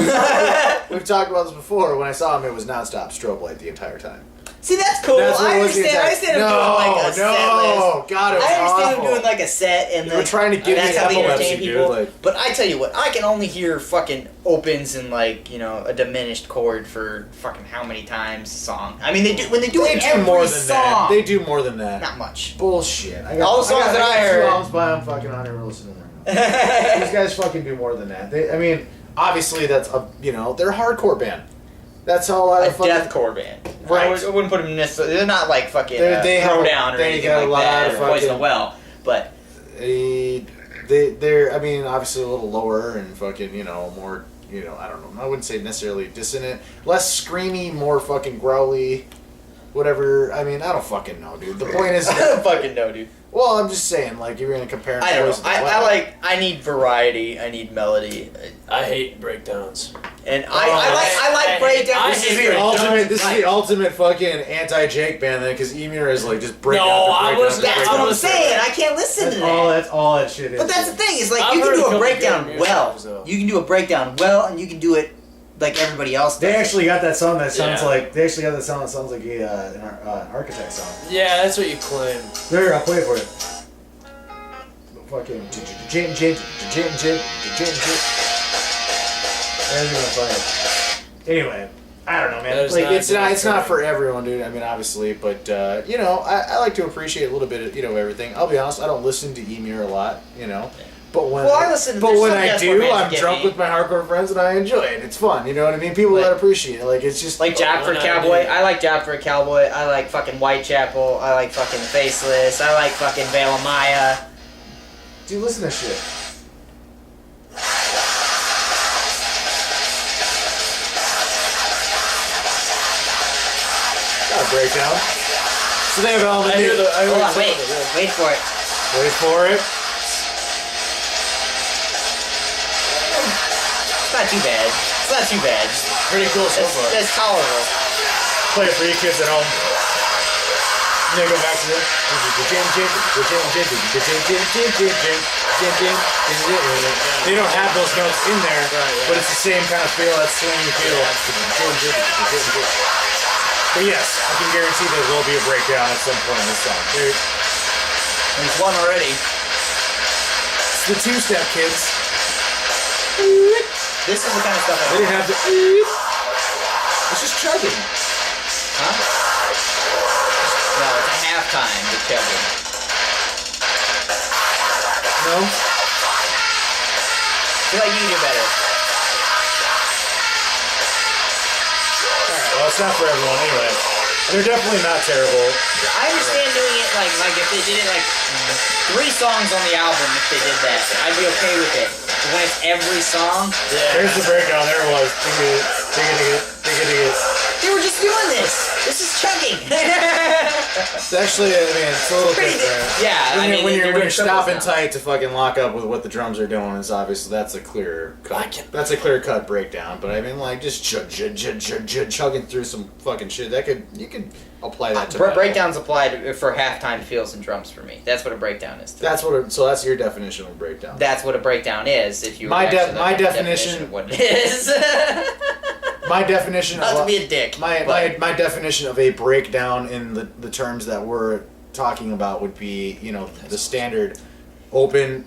We've talked about this before. When I saw him, it was nonstop strobe light the entire time. See, that's cool. That's what I it was the understand. I entire- understand him doing like a set list. God, it was I understand awful. him doing like a set and They were like, trying to give that's me how they epilepsy, entertain dude, people. like- But I tell you what, I can only hear fucking opens and like a diminished chord for fucking how many times a song. I mean, they do when they do They it do every more than song. that. They do more than that. Not much. Bullshit. All the songs that I heard. 2 albums by them fucking on here. We're listening to them. These guys fucking do more than that. I mean, obviously that's they're a hardcore band. That's how a lot A of fucking deathcore band. Right. I wouldn't put them necessarily. They're not like fucking They have- Throwdown or they anything got a like lot that of or Poison the fucking- Well. But they're I mean obviously a little lower and fucking more I don't know, I wouldn't say necessarily dissonant, less screamy, more fucking growly, whatever. I mean I don't fucking know, dude. The point is I don't fucking know, dude. well I'm just saying like you're gonna compare I don't Poison know. to Well. I need variety. I need melody. I hate breakdowns. And I like breakdown. I This is hate the breakdowns. ultimate. This is Right. the ultimate fucking anti-Jake band then, because Emir is like just breakdown. No, after I breakdown wasn't- after That's what I'm breakdown. saying. I can't listen That's to all. that. That's all that shit is. But that's the thing. Is like I've you heard can a do a couple breakdown good well. songs, though. You can do a breakdown well, and you can do it like everybody else does. They actually got that song that sounds Yeah. like. They actually got that song that sounds like an Architect song. Yeah, that's what you claim. Here, I'll play it for you. Fucking jin. There's gonna play it. Anyway, I don't know, man. That is Like not it's good not for for everyone, dude. I mean, obviously, but I like to appreciate a little bit of everything. I'll be honest, I don't listen to Emir a lot, But when Well, I listen- but there's when some I deathcore do, bands I'm that get drunk me. with my hardcore friends and I enjoy it. It's fun, you know what I mean? People Like- that appreciate it, like it's just Like Job for a One Cowboy. idea. I like Job for a Cowboy. I like fucking Whitechapel. I like fucking Faceless. I like fucking Veil of Maya. dude, listen to shit. Got a breakdown. So they have Element. I hear Wait Hold on, some wait. of it, yeah. Wait for it. for it. It's not too bad. It's not too bad. Pretty cool so far. That's tolerable. Play it for you kids at home. And then go back to They don't have those notes in there, but it's the same kind of feel, that swingy feel. But yes, I can guarantee there will be a breakdown at some point in the song. There's one already. It's the two-step, kids. This is the kind of stuff I They didn't have the. It's just chugging. Huh? No, it's a halftime to chugging. No? I feel like you can do better. Alright, well, it's not for everyone anyway. They're definitely not terrible. I understand doing it like if they did it like 3 songs on the album, if they did that, I'd be okay with it. But when it's every song, There's the breakdown. There it was. they were just doing this. This is chugging. It's actually, I mean, it's a little different. Yeah, I mean, when you're doing stopping triples now. tight to fucking lock up with what the drums are doing, is obviously that's a clear cut. That's a clear cut breakdown. But I mean, like just chugging through some fucking shit. You could apply that to metal. Breakdowns applied for halftime feels and drums for me. That's what a breakdown is. So that's your definition of a breakdown. That's what a breakdown is. If you were My actually looking at the definition of what it is. My definition Not of to be a dick. my definition of a breakdown in the terms that we're talking about would be, the standard open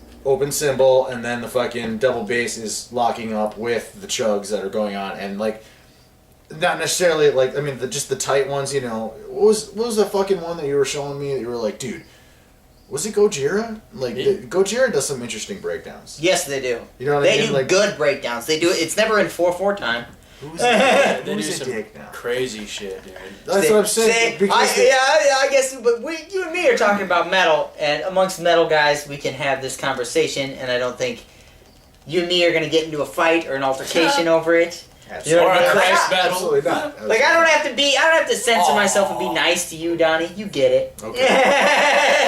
cymbal and then the fucking double bass is locking up with the chugs that are going on, and like not necessarily like, I mean, just the tight ones. What was the fucking one that you were showing me that you were like, dude, was it Gojira? Like Gojira does some interesting breakdowns. Yes, they do. You know what I They mean? do Like, good breakdowns. They do it. It's never in 4/4 time. who's They do a some dick now? crazy shit, dude. That's what I'm saying. I guess, but you and me are talking about metal, and amongst metal guys, we can have this conversation, and I don't think you and me are going to get into a fight or an altercation over it. You know Or what I a mean? Christ battle. Absolutely not. Like, I don't have to censor myself and be nice to you, Donnie. You get it. Okay.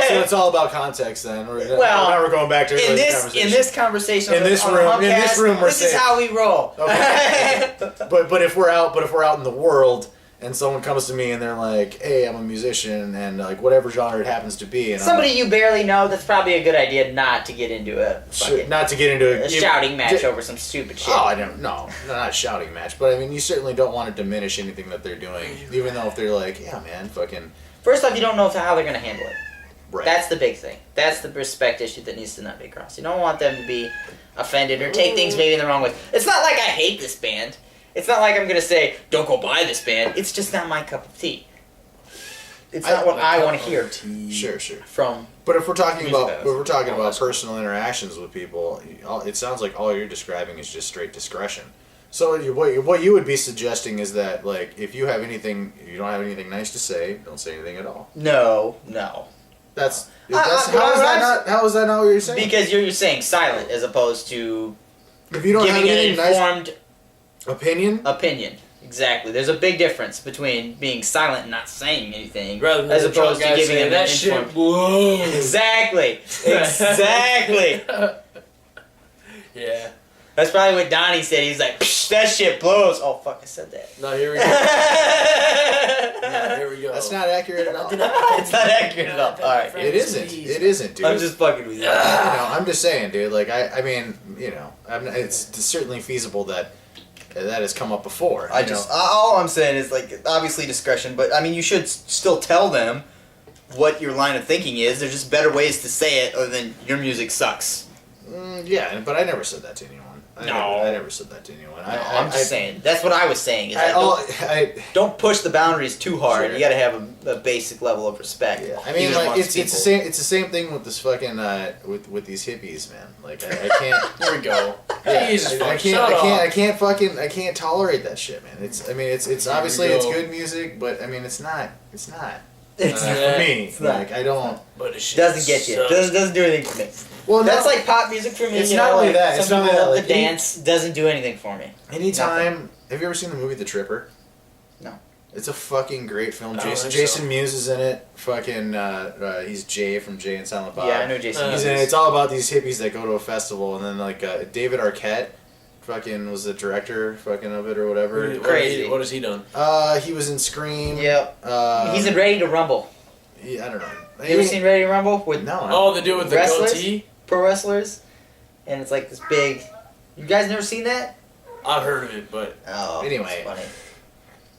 So it's all about context then. Well, now we're going back to in this In conversation, this on room- the in this Humpcast, room we're this is saying- how we roll. Okay. But if we're out in the world and someone comes to me and they're like, "Hey, I'm a musician," and like whatever genre it happens to be, and Somebody you barely know, that's probably a good idea not to get into a fucking not to get into a shouting match over some stupid shit. Oh, I don't. No, not a shouting match. But I mean, you certainly don't want to diminish anything that they're doing, even though if they're like, "Yeah, man, fucking." First off, you don't know how they're going to handle it. Right. That's the big thing. That's the respect issue that needs to not be crossed. You don't want them to be offended or take things maybe in the wrong way. It's not like I hate this band. It's not like I'm going to say, don't go buy this band. It's just not my cup of tea. It's not what I want to hear Sure. from... But if we're talking Music about fans. personal interactions with people, it sounds like all you're describing is just straight discretion. So what you would be suggesting is that, like, if you don't have anything nice to say, don't say anything at all. No. How is that not what you're saying? Because you're saying silent as opposed to If you don't have giving an anything nice informed opinion, Exactly. There's a big difference between being silent and not saying anything, Rather than as the opposed to drunk guy giving saying, an that shit informed. blows. Exactly. Yeah. That's probably what Donnie said. He's like, "Psh, that shit blows." Oh fuck! I said that. No, here we go. Here we go. that's not accurate at all. It's not accurate at all. All right. It isn't, dude. I'm just fucking with you. I'm just saying, dude. Like, I mean, it's certainly feasible that has come up before. All I'm saying is, like, obviously discretion, but I mean, you should still tell them what your line of thinking is. There's just better ways to say it other than your music sucks. Yeah, but I never said that to anyone. I never said that to anyone. I'm just saying. That's what I was saying. Is don't push the boundaries too hard. Sure. You got to have a basic level of respect. Yeah, I mean, like it's the same thing with this fucking with these hippies, man. Like I can't. Here we go. Yeah, Jesus, I can't tolerate that shit, man. It's obviously it's good music, but I mean it's not for me. It's not. Like I don't. But it Doesn't get you. Doesn't do anything for me. Well, That's like pop music for me. It's you not know, only like, that, it's Some not people only love that, the like, dance. Doesn't do anything for me. Anytime. Have you ever seen the movie The Tripper? No. It's a fucking great film. I don't think Jason so. Mewes is in it. Fucking he's Jay from Jay and Silent Bob. Yeah, I know Jason. He's in it. It's all about these hippies that go to a festival, and then like David Arquette fucking was the director fucking of it or whatever. Crazy. What has he done? He was in Scream. Yep. He's in Ready to Rumble. Yeah, I don't know. You ever seen Ready to Rumble? With No. Oh, the dude with the wrestlers? goatee? Pro wrestlers? And it's like this big... You guys never seen that? I've heard of it, but... Oh, Anyway. it's funny.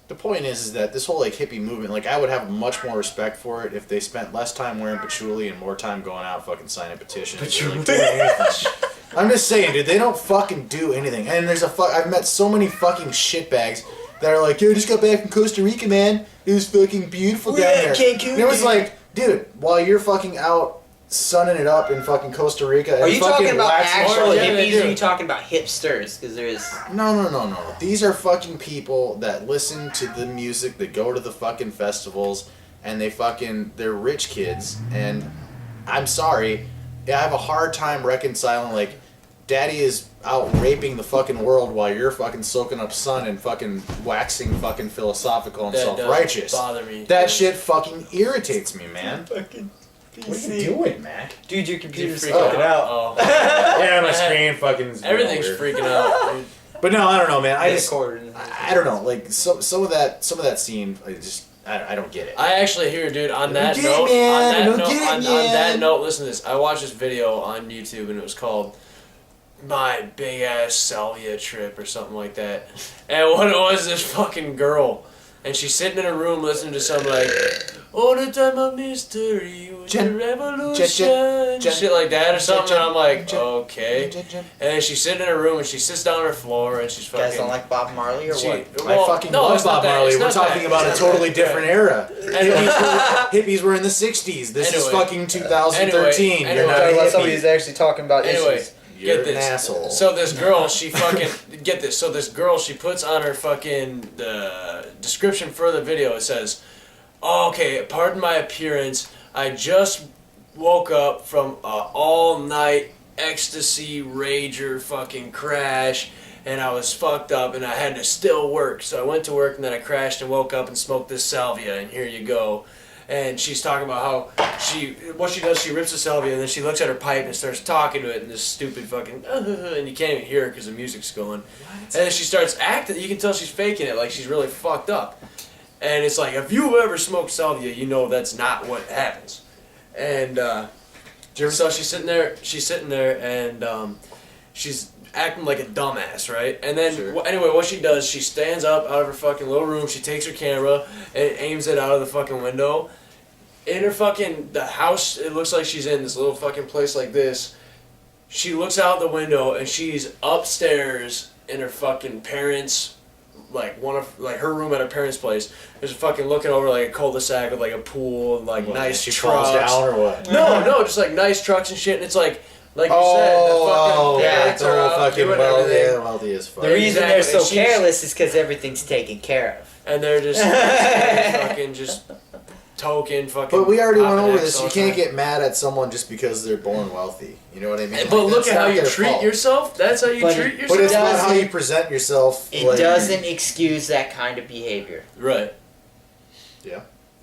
The point is that this whole like hippie movement, like I would have much more respect for it if they spent less time wearing patchouli and more time going out fucking signing petitions. Or, like, doing anything. I'm just saying, dude, they don't fucking do anything. And there's I've met so many fucking shitbags that are like, yo, I just got back from Costa Rica, man. It was fucking beautiful down there. Cancun, and it was dude. like, dude, while you're fucking out sunning it up in fucking Costa Rica, Are and you fucking talking about waxing actual fucking- hippies or are you talking about hipsters? Because there's... No. These are fucking people that listen to the music, that go to the fucking festivals, and they're rich kids. And I'm sorry, I have a hard time reconciling, like, daddy is out raping the fucking world while you're fucking soaking up sun and fucking waxing fucking philosophical and That self-righteous. doesn't bother me. That shit fucking irritates me, man. Fucking What are you doing, Mac? Dude, your computer's freaking fucking out. Oh. Yeah, my screen fucking is Everything's weird. freaking out, dude. But no, I don't know, man. I just... Recorded. I don't know, like some of that scene, I don't get it. I actually hear, dude. On that get note, it, man. on that Don't note, get it, on that man. note, listen to this. I watched this video on YouTube and it was called "My Big Ass Salvia Trip" or something like that. And what it was, this fucking girl, and she's sitting in a room listening to some like, "Oh, the time of mystery was the revolution," shit like that or something. And I'm like, okay. And then she's sitting in her room and she sits down on her floor and she's You fucking. guys don't like Bob Marley or what? I fucking love it's not Bob that. Marley. It's We're not talking that. about a It's not totally that. different era. Anyway. Hippies were in the 60s. This is Anyway. fucking 2013. Anyway. You're not a Talking about hippie. somebody who's actually talking about Anyway. issues. You're Get an this. asshole. So this girl, she fucking get this. So this girl, she puts on her fucking the description for the video. It says, oh, "Okay, pardon my appearance. I just woke up from a all-night ecstasy rager fucking crash, and I was fucked up, and I had to still work. So I went to work, and then I crashed and woke up and smoked this salvia, and here you go." And she's talking about how what she does, she rips the salvia and then she looks at her pipe and starts talking to it in this stupid fucking, and you can't even hear her because the music's going. And then she starts acting, you can tell she's faking it, like she's really fucked up. And it's like, if you've ever smoked salvia, you know that's not what happens. And so she's sitting there and she's acting like a dumbass, right? And then, Sure. anyway, what she does, she stands up out of her fucking little room, she takes her camera and aims it out of the fucking window. In her fucking, the house, it looks like she's in this little fucking place like this. She looks out the window and she's upstairs in her fucking parents', like her room at her parents' place. There's fucking looking over like a cul-de-sac with like a pool and like What, nice she trucks. falls down or what? No, just like nice trucks and shit. And it's like you said, the Oh, fucking yeah, parents the are whole out fucking doing wealthy, everything. wealthy as fuck. The reason they're so Exactly. She's- careless is because everything's taken care of. And they're just fucking just token fucking. But we already went popping over X this. all You the can't time. get mad at someone just because they're born wealthy. You know what I mean? But Like, look that's at how not you their treat fault. yourself. That's how you But- treat But yourself. it's not how doesn't- you present yourself. It like- doesn't excuse that kind of behavior. Right. Yeah,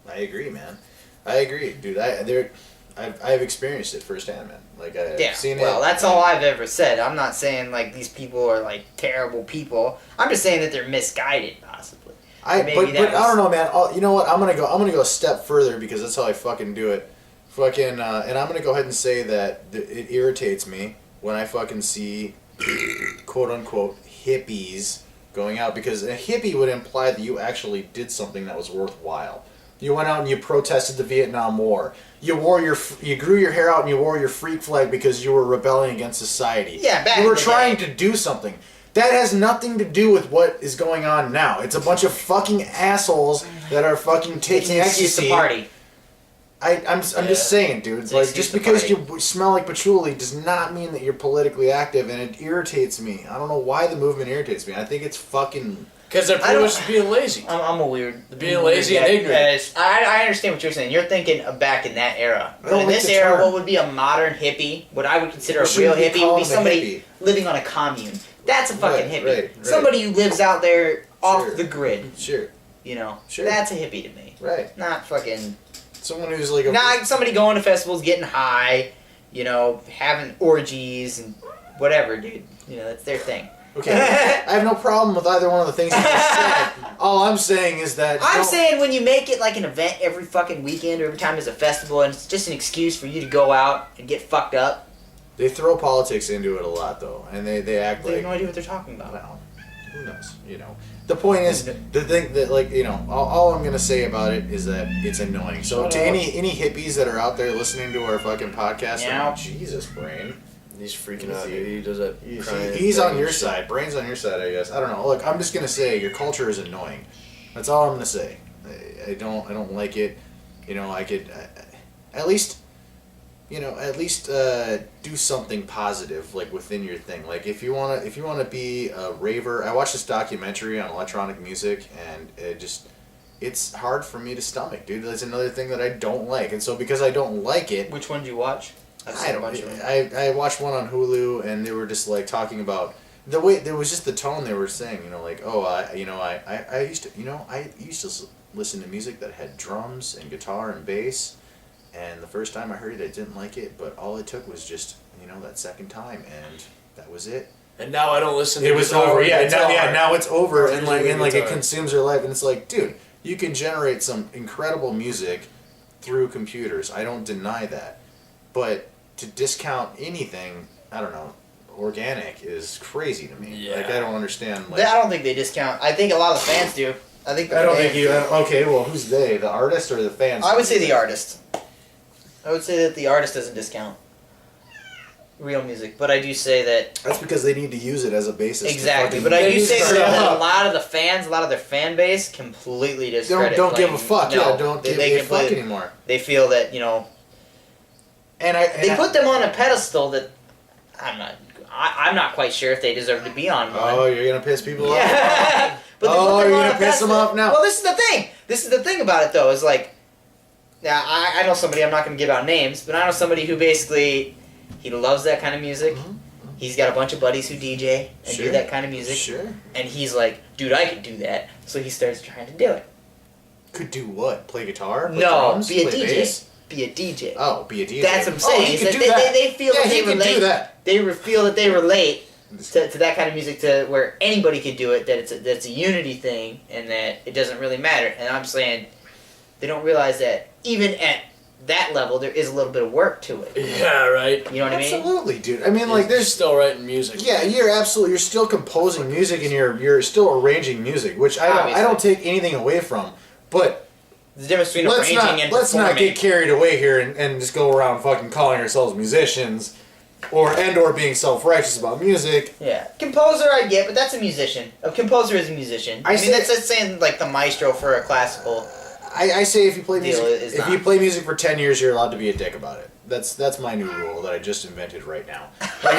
I agree, man. I agree, dude. I've experienced it firsthand, man. Like I've Yeah, seen well, it. that's all I've ever said. I'm not saying like these people are like terrible people. I'm just saying that they're misguided, possibly. Maybe But that I was- don't know, man. You know what? I'm gonna go a step further because that's how I fucking do it. And I'm gonna go ahead and say that it irritates me when I fucking see quote unquote hippies going out, because a hippie would imply that you actually did something that was worthwhile. You went out and you protested the Vietnam War. You grew your hair out and you wore your freak flag because you were rebelling against society. Yeah, back you in were the trying day. to do something. That has nothing to do with what is going on now. It's a bunch of fucking assholes that are fucking It's taking an excuse ecstasy. to party. I'm just saying, dude. It's an Like, excuse just to because party. you smell like patchouli does not mean that you're politically active, and it irritates me. I don't know why the movement irritates me. I think it's fucking. Because they're I pretty don't- much just being lazy. I'm a weird. Being lazy and ignorant. I understand what you're saying. You're thinking of back in that era. I But don't in like this the era, term. what would be a modern hippie, what I would consider We a real shouldn't be hippie, would calling be them a somebody hippie. living on a commune. That's a fucking Right, hippie. right. Somebody who lives out there off Sure. the grid. Sure. You know, Sure. that's a hippie to me. Right. Not fucking. Someone who's like a. Not somebody going to festivals, getting high, you know, having orgies and whatever, dude. You know, that's their thing. Okay, I have no problem with either one of the things you just said. All I'm saying is that... I'm saying when you make it like an event every fucking weekend or every time there's a festival and it's just an excuse for you to go out and get fucked up. They throw politics into it a lot, though, and they act They like... have no idea what they're talking about. Well, who knows, you know. The point is, the thing that, like, you know, all I'm going to say about it is that it's annoying. So to any hippies that are out there listening to our fucking podcast, Yeah. Jesus, Brain. He's freaking out, dude. He does that. He's on your side. Brain's on your side, I guess. I don't know. Look, I'm just gonna say your culture is annoying. That's all I'm gonna say. I don't like it. You know, I could at least do something positive, like within your thing. Like if you wanna be a raver. I watched this documentary on electronic music, and it's hard for me to stomach, dude. That's another thing that I don't like, and so because I don't like it. Which one did you watch? I watched one on Hulu, and they were just like talking about the way there was just the tone they were saying. You know, like I used to listen to music that had drums and guitar and bass, and the first time I heard it, I didn't like it. But all it took was just that second time, and that was it. And now I don't listen to it. It was over. Now it's over, and guitar. it consumes your life, and it's like, dude, you can generate some incredible music through computers. I don't deny that, but to discount anything, I don't know, organic is crazy to me. Yeah. Like, I don't understand. I don't think they discount. I think a lot of the fans do. Okay, well, who's they? The artist or the fans? I would say the artist. I would say that the artist doesn't discount real music, but I do say that... That's because they need to use it as a basis. Exactly, but I do say that a lot of the fans, a lot of their fan base completely discredit Don't give a fuck. No, don't give a fuck anymore. They feel that, they put them on a pedestal that I'm not quite sure if they deserve to be on one. Oh, you're gonna piss people off? Yeah. But you're gonna piss them off now? Well, this is the thing. This is the thing about it, though, is like, now I know somebody, I'm not going to give out names, but I know somebody who basically, he loves that kind of music. Mm-hmm. He's got a bunch of buddies who DJ and do that kind of music. Sure. And he's like, dude, I could do that. So he starts trying to do it. Could do what? Play guitar? Play no, drums? be a play DJ. Bass? Be a DJ. Oh, be a DJ. That's what I'm saying. He is could that do that. They feel that they relate. Do that. They feel that they relate to that kind of music, to where anybody could do it. That it's a unity thing, and that it doesn't really matter. And I'm saying they don't realize that even at that level, there is a little bit of work to it. Yeah, right. You know what I mean? Absolutely, dude. I mean, like, there's still writing music. Yeah, you're still composing music, and you're still arranging music, which I don't take anything away from, but. The difference between arranging and performing. Let's not get carried away here and just go around fucking calling ourselves musicians, or being self-righteous about music. Yeah, composer I get, but that's a musician. A composer is a musician. I mean, that's saying like the maestro for a classical. I say if you play music, if you play music for 10 years, you're allowed to be a dick about it. That's my new rule that I just invented right now. Like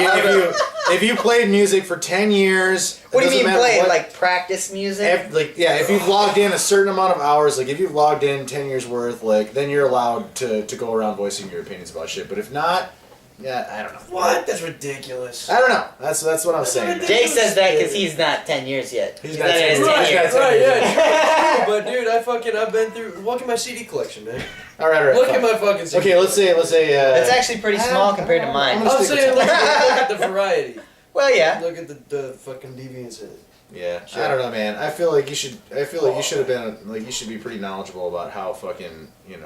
if you played music for 10 years, what do you mean play? Like practice music? If you've logged in a certain amount of hours, like if you've logged in 10 years worth, like then you're allowed to go around voicing your opinions about shit. But if not, yeah, I don't know. What? That's ridiculous. I don't know. That's what I'm saying. Jake says that because he's not 10 years yet. He's not 10 years. Right, yeah. But dude, I've been through. Look at my CD collection, man. All right. Look at my fucking CD. Okay, let's say. It's actually pretty small compared to mine. I'm saying look at the variety. Well, yeah. Look at the fucking deviance in it. Yeah, sure. I don't know, man. I feel like you should have been you should be pretty knowledgeable about how fucking you do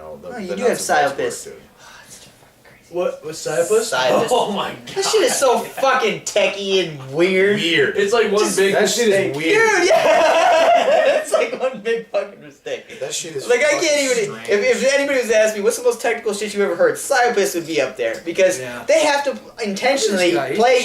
have Psyopus. What was Psyopus? Oh my god. That shit is so fucking techie and weird. It's like one big that mistake. Shit is weird. Dude, yeah. It's like one big fucking mistake. That shit is like I can't even. If anybody was asking me what's the most technical shit you ever heard, Psyopus would be up there because they have to intentionally play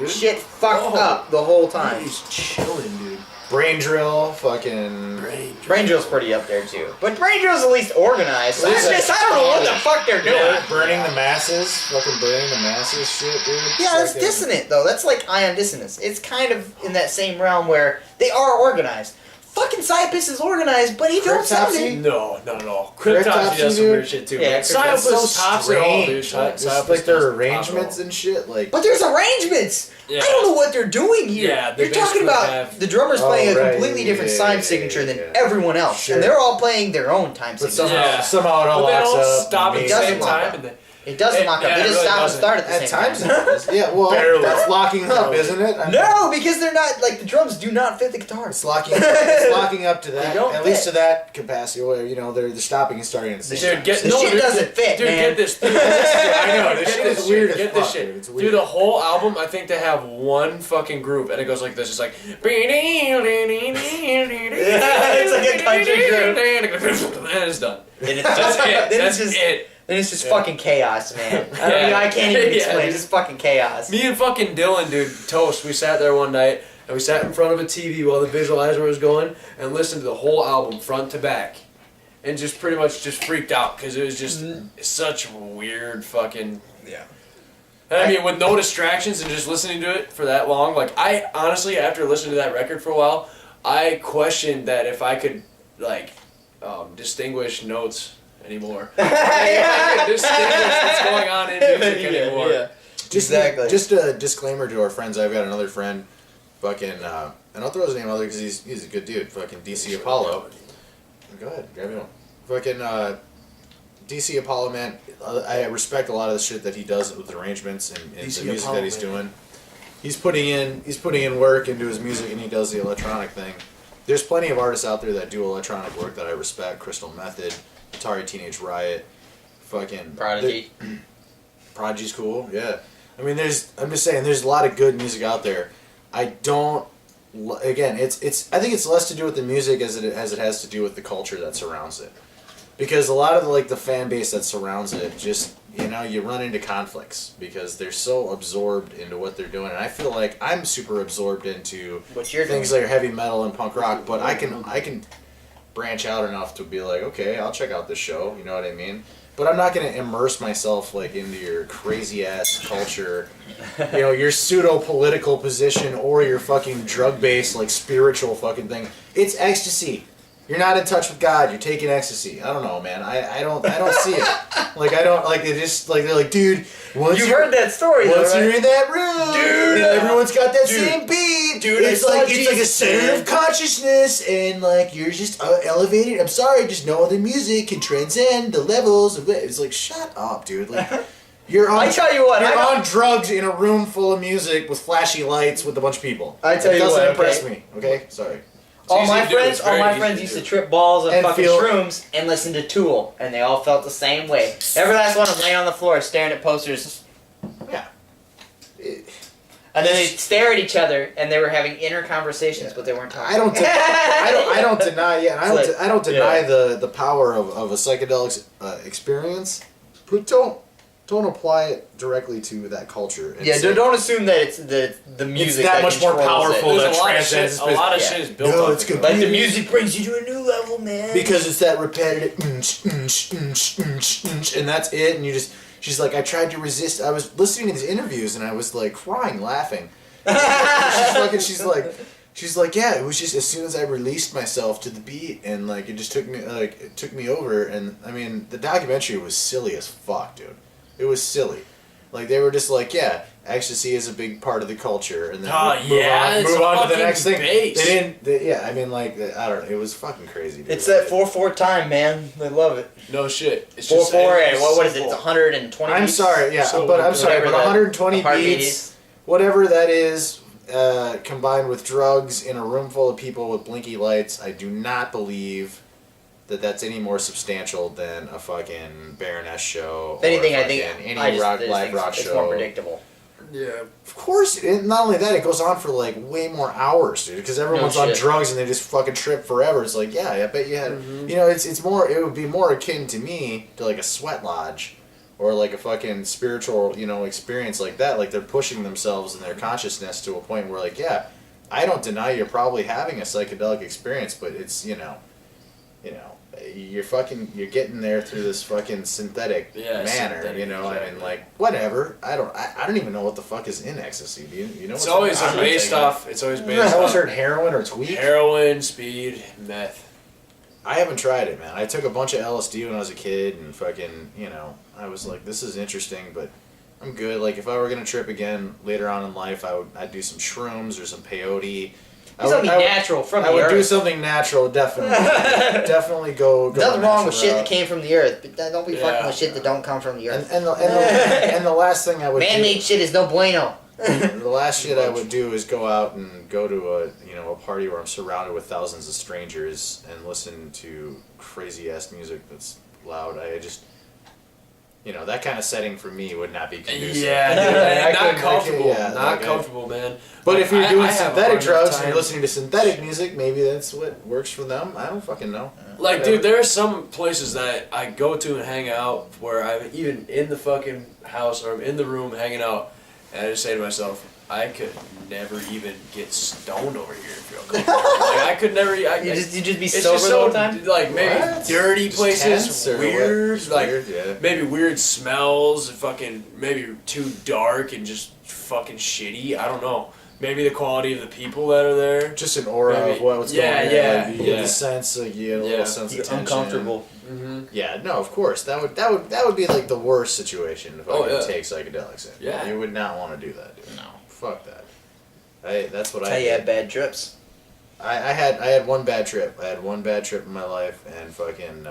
shit fucked up the whole time. He's chilling, dude. Brain drill, fucking. Brain drill's pretty up there too. But brain drill's at least organized. So it's just, I don't know what the fuck they're doing. Burning the masses, fucking burning the masses shit, dude. Yeah, that's dissonant though. That's like ion dissonance. It's kind of in that same realm where they are organized. Fucking Psyopus is organized, but he don't sound it. No, not at all. Cryptopsy does some weird shit too. Yeah, Psyopus tops it all, dude. Psyopus like their arrangements and shit, like. But there's arrangements. Yeah. I don't know what they're doing here. Yeah, you're talking about the drummer's playing a completely different time signature than everyone else, and they're all playing their own time signature. Somehow it all locks up. Stop at the same time, It doesn't lock up. Yeah, They it just really stop and doesn't. start at the At same times time. it does. Yeah, well, Barely. that's locking up, isn't it? I mean, No, because they're not, like, the drums do not fit the guitar. it's locking up to that. They don't At least to fit. that capacity, where they're stopping and starting at the same Dude, time. get This shit doesn't fit, Dude, man. get this. Dude, I know, this shit is weird as Get fuck, this shit. dude. It's Through weird. the whole album, I think they have one fucking group, and it goes like this. It's like. It's like a country group. And it's done. Then it's just That's it. Then That's it's just it. Then it's just Yeah. fucking chaos, man. I can't even Yeah, explain. dude. It's just fucking chaos. Me and fucking Dylan, dude, toast. We sat there one night and we sat in front of a TV while the visualizer was going and listened to the whole album front to back, and just pretty much just freaked out because it was just such weird fucking. Yeah. And I mean, with no distractions and just listening to it for that long, like I honestly, after listening to that record for a while, I questioned that if I could like distinguish notes anymore. If I could distinguish what's going on in music anymore. Yeah. Exactly. Just a disclaimer to our friends. I've got another friend, fucking, and I'll throw his name out there because he's a good dude. Fucking DC Apollo. Go ahead, grab him. Fucking DC Apollo, man. I respect a lot of the shit that he does with arrangements and the DC music Apollo, that he's man. doing. He's putting in work into his music, and he does the electronic thing. There's plenty of artists out there that do electronic work that I respect. Crystal Method, Atari Teenage Riot, fucking Prodigy. Prodigy's cool, yeah. I mean, I'm just saying, there's a lot of good music out there. I don't. Again, I think it's less to do with the music as it has to do with the culture that surrounds it. Because a lot of the fan base that surrounds it, just you run into conflicts because they're so absorbed into what they're doing. And I feel like I'm super absorbed into What you're things doing. like heavy metal and punk rock, but I can branch out enough to be like, okay, I'll check out this show. You know what I mean? But I'm not gonna immerse myself into your crazy ass culture, your pseudo political position or your fucking drug based spiritual fucking thing. It's ecstasy. You're not in touch with God. You're taking ecstasy. I don't know, man. I don't see it. It just they're like, dude. Once You've heard that story, though, Once right? you're in that room, Dude. and everyone's got that Dude. same beat. Dude, it's I saw like a Jesus, center man. of consciousness, and you're just elevated. I'm sorry, just no other music can transcend the levels of it. It's like, shut up, dude. You're on. I tell you what, you're I on drugs in a room full of music with flashy lights with a bunch of people. I tell it you doesn't what, impress okay? me. Okay, sorry. All easy my to do, friends, it's very easy to used do. to trip balls of And fucking feel- shrooms and listen to Tool, and they all felt the same way. Every last one of them laying on the floor staring at posters, Yeah. and then they'd stare at each other, and they were having inner conversations, but they weren't talking. I don't deny. Yeah, and I don't deny the power of a psychedelic experience, but don't apply it directly to that culture. Yeah, don't assume that it's the music that much more controls it. powerful. There's that a lot of shit. transcends A lot of yeah. shit is built No, on it's it. good. Like the music brings you to a new level, man. Because it's that repetitive, and that's it. And she's like, I tried to resist. I was listening to these interviews, and I was crying, laughing. She's like, yeah, it was just as soon as I released myself to the beat, and it just took me over. And I mean, the documentary was silly as fuck, dude. It was silly. They were just yeah, ecstasy is a big part of the culture, and then move on to the next thing. Base. I mean, I don't know. It was fucking crazy, dude. It's that 4/4 time, man. They love it. No shit. It's 4/4, and it's what is it? It's simple. 120. I'm beats? sorry, yeah, So but I'm good. sorry, but Whatever 120 the heartbeat beats, is. whatever that is, combined with drugs in a room full of people with blinky lights, I do not believe that that's any more substantial than a fucking Baroness show. If anything, or I think fucking any I just live think rock it's show. more predictable. Yeah. Of course, and not only that, it goes on for way more hours, dude. Because everyone's on shit. drugs and they just fucking trip forever. It's yeah, I bet you had. It's more. It would be more akin to me to a sweat lodge, or a fucking spiritual experience like that. They're pushing themselves and their consciousness to a point where yeah, I don't deny you're probably having a psychedelic experience, but it's you're getting there through this fucking synthetic manner, synthetic, I mean, exactly. whatever. I don't even know what the fuck is in ecstasy. Do you know? It's always based off. It's always based I always off heard heroin or tweak. heroin, speed, meth. I haven't tried it, man. I took a bunch of LSD when I was a kid, and fucking, I was like, this is interesting, but I'm good. If I were gonna trip again later on in life, I'd do some shrooms or some peyote. Do something natural from the earth. I would do something natural, definitely. Definitely go. Nothing wrong with shit that came from the earth, but don't be fucking with shit that don't come from the earth. And the last thing I would man-made shit is no bueno. The last shit I would do is go out and go to a party where I'm surrounded with thousands of strangers and listen to crazy ass music that's loud. I just, that kind of setting for me would not be conducive. Yeah, dude, not comfortable. Not comfortable, man. But if you're doing synthetic drugs and you're listening to synthetic music, maybe that's what works for them. I don't fucking know. Like, whatever. Dude, there are some places that I go to and hang out where I'm even in the fucking house or I'm in the room hanging out. And I just say to myself, I could never even get stoned over here if you're comfortable. Like, I could never. You just be sober the whole time. Like maybe dirty places, weird, like yeah. maybe weird smells, fucking maybe too dark and just fucking shitty. I don't know. Maybe the quality of the people that are there. Just an aura of what's going on. Like, you get the sense, you get a little sense of tension. Uncomfortable. Mm-hmm. Yeah, no, of course. That would be like the worst situation if I could take psychedelics in. Yeah. You would not want to do that, dude. No. Fuck that. That's what That's how you had bad trips. I had one bad trip. I had one bad trip in my life, and fucking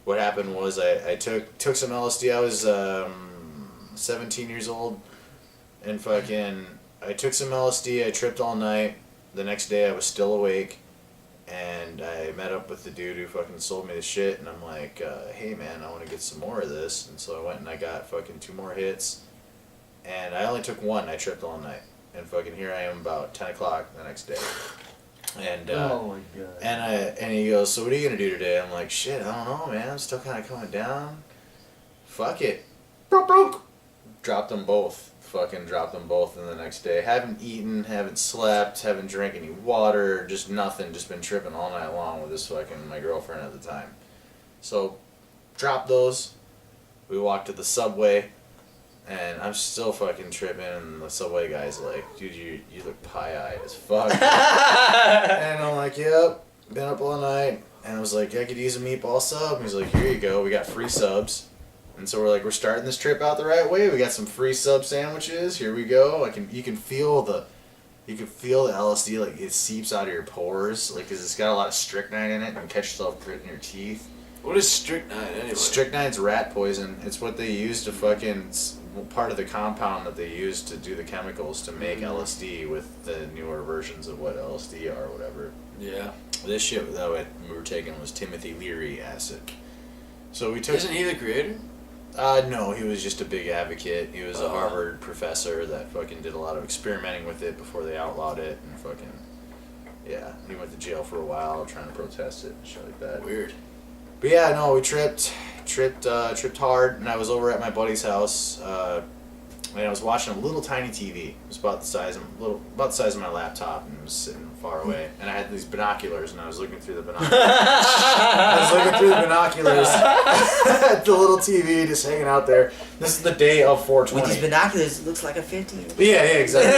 what happened was I took some LSD. I was 17 years old, and fucking I took some LSD. I tripped all night. The next day I was still awake, and I met up with the dude who fucking sold me the shit, and I'm like, hey man, I want to get some more of this. And so I went and I got fucking 2 more hits, and I only took one. I tripped all night, and fucking here I am about 10 o'clock the next day. And oh my god. And he goes, so what are you gonna do today? I'm like, shit, I don't know, man. I'm still kind of coming down. Fuck it. Dropped them both. Fucking dropped them both in the next day. Haven't eaten, haven't slept, haven't drank any water, just nothing. Just been tripping all night long with this fucking my girlfriend at the time. So, dropped those. We walked to the subway. And I'm still fucking tripping, and the subway guy's like, dude, you look pie-eyed as fuck. And I'm like, yep, been up all night. And I was like, I could use a meatball sub. And he's like, here you go, we got free subs. And so we're like, we're starting this trip out the right way. We got some free sub sandwiches. Here we go. You can feel the LSD, like it seeps out of your pores, like 'cause it's got a lot of strychnine in it, and catch yourself gritting your teeth. What is strychnine anyway? Strychnine's rat poison. It's what they use to fucking part of the compound that they use to do the chemicals to make LSD with the newer versions of what LSD are or whatever. Yeah. This shit that we were taking was Timothy Leary acid. So we took. Isn't he the creator? No, he was just a big advocate. He was a Harvard professor that fucking did a lot of experimenting with it before they outlawed it, and fucking, yeah, he went to jail for a while trying to protest it and shit like that. Weird. But yeah, no, we tripped hard, and I was over at my buddy's house, and I was watching a little tiny TV. It was about the size of my laptop, and it was sitting far away. And I had these binoculars, and I was looking through the binoculars. At the little TV, just hanging out there. This is the day of 420. With these binoculars, it looks like a 50. Yeah, exactly.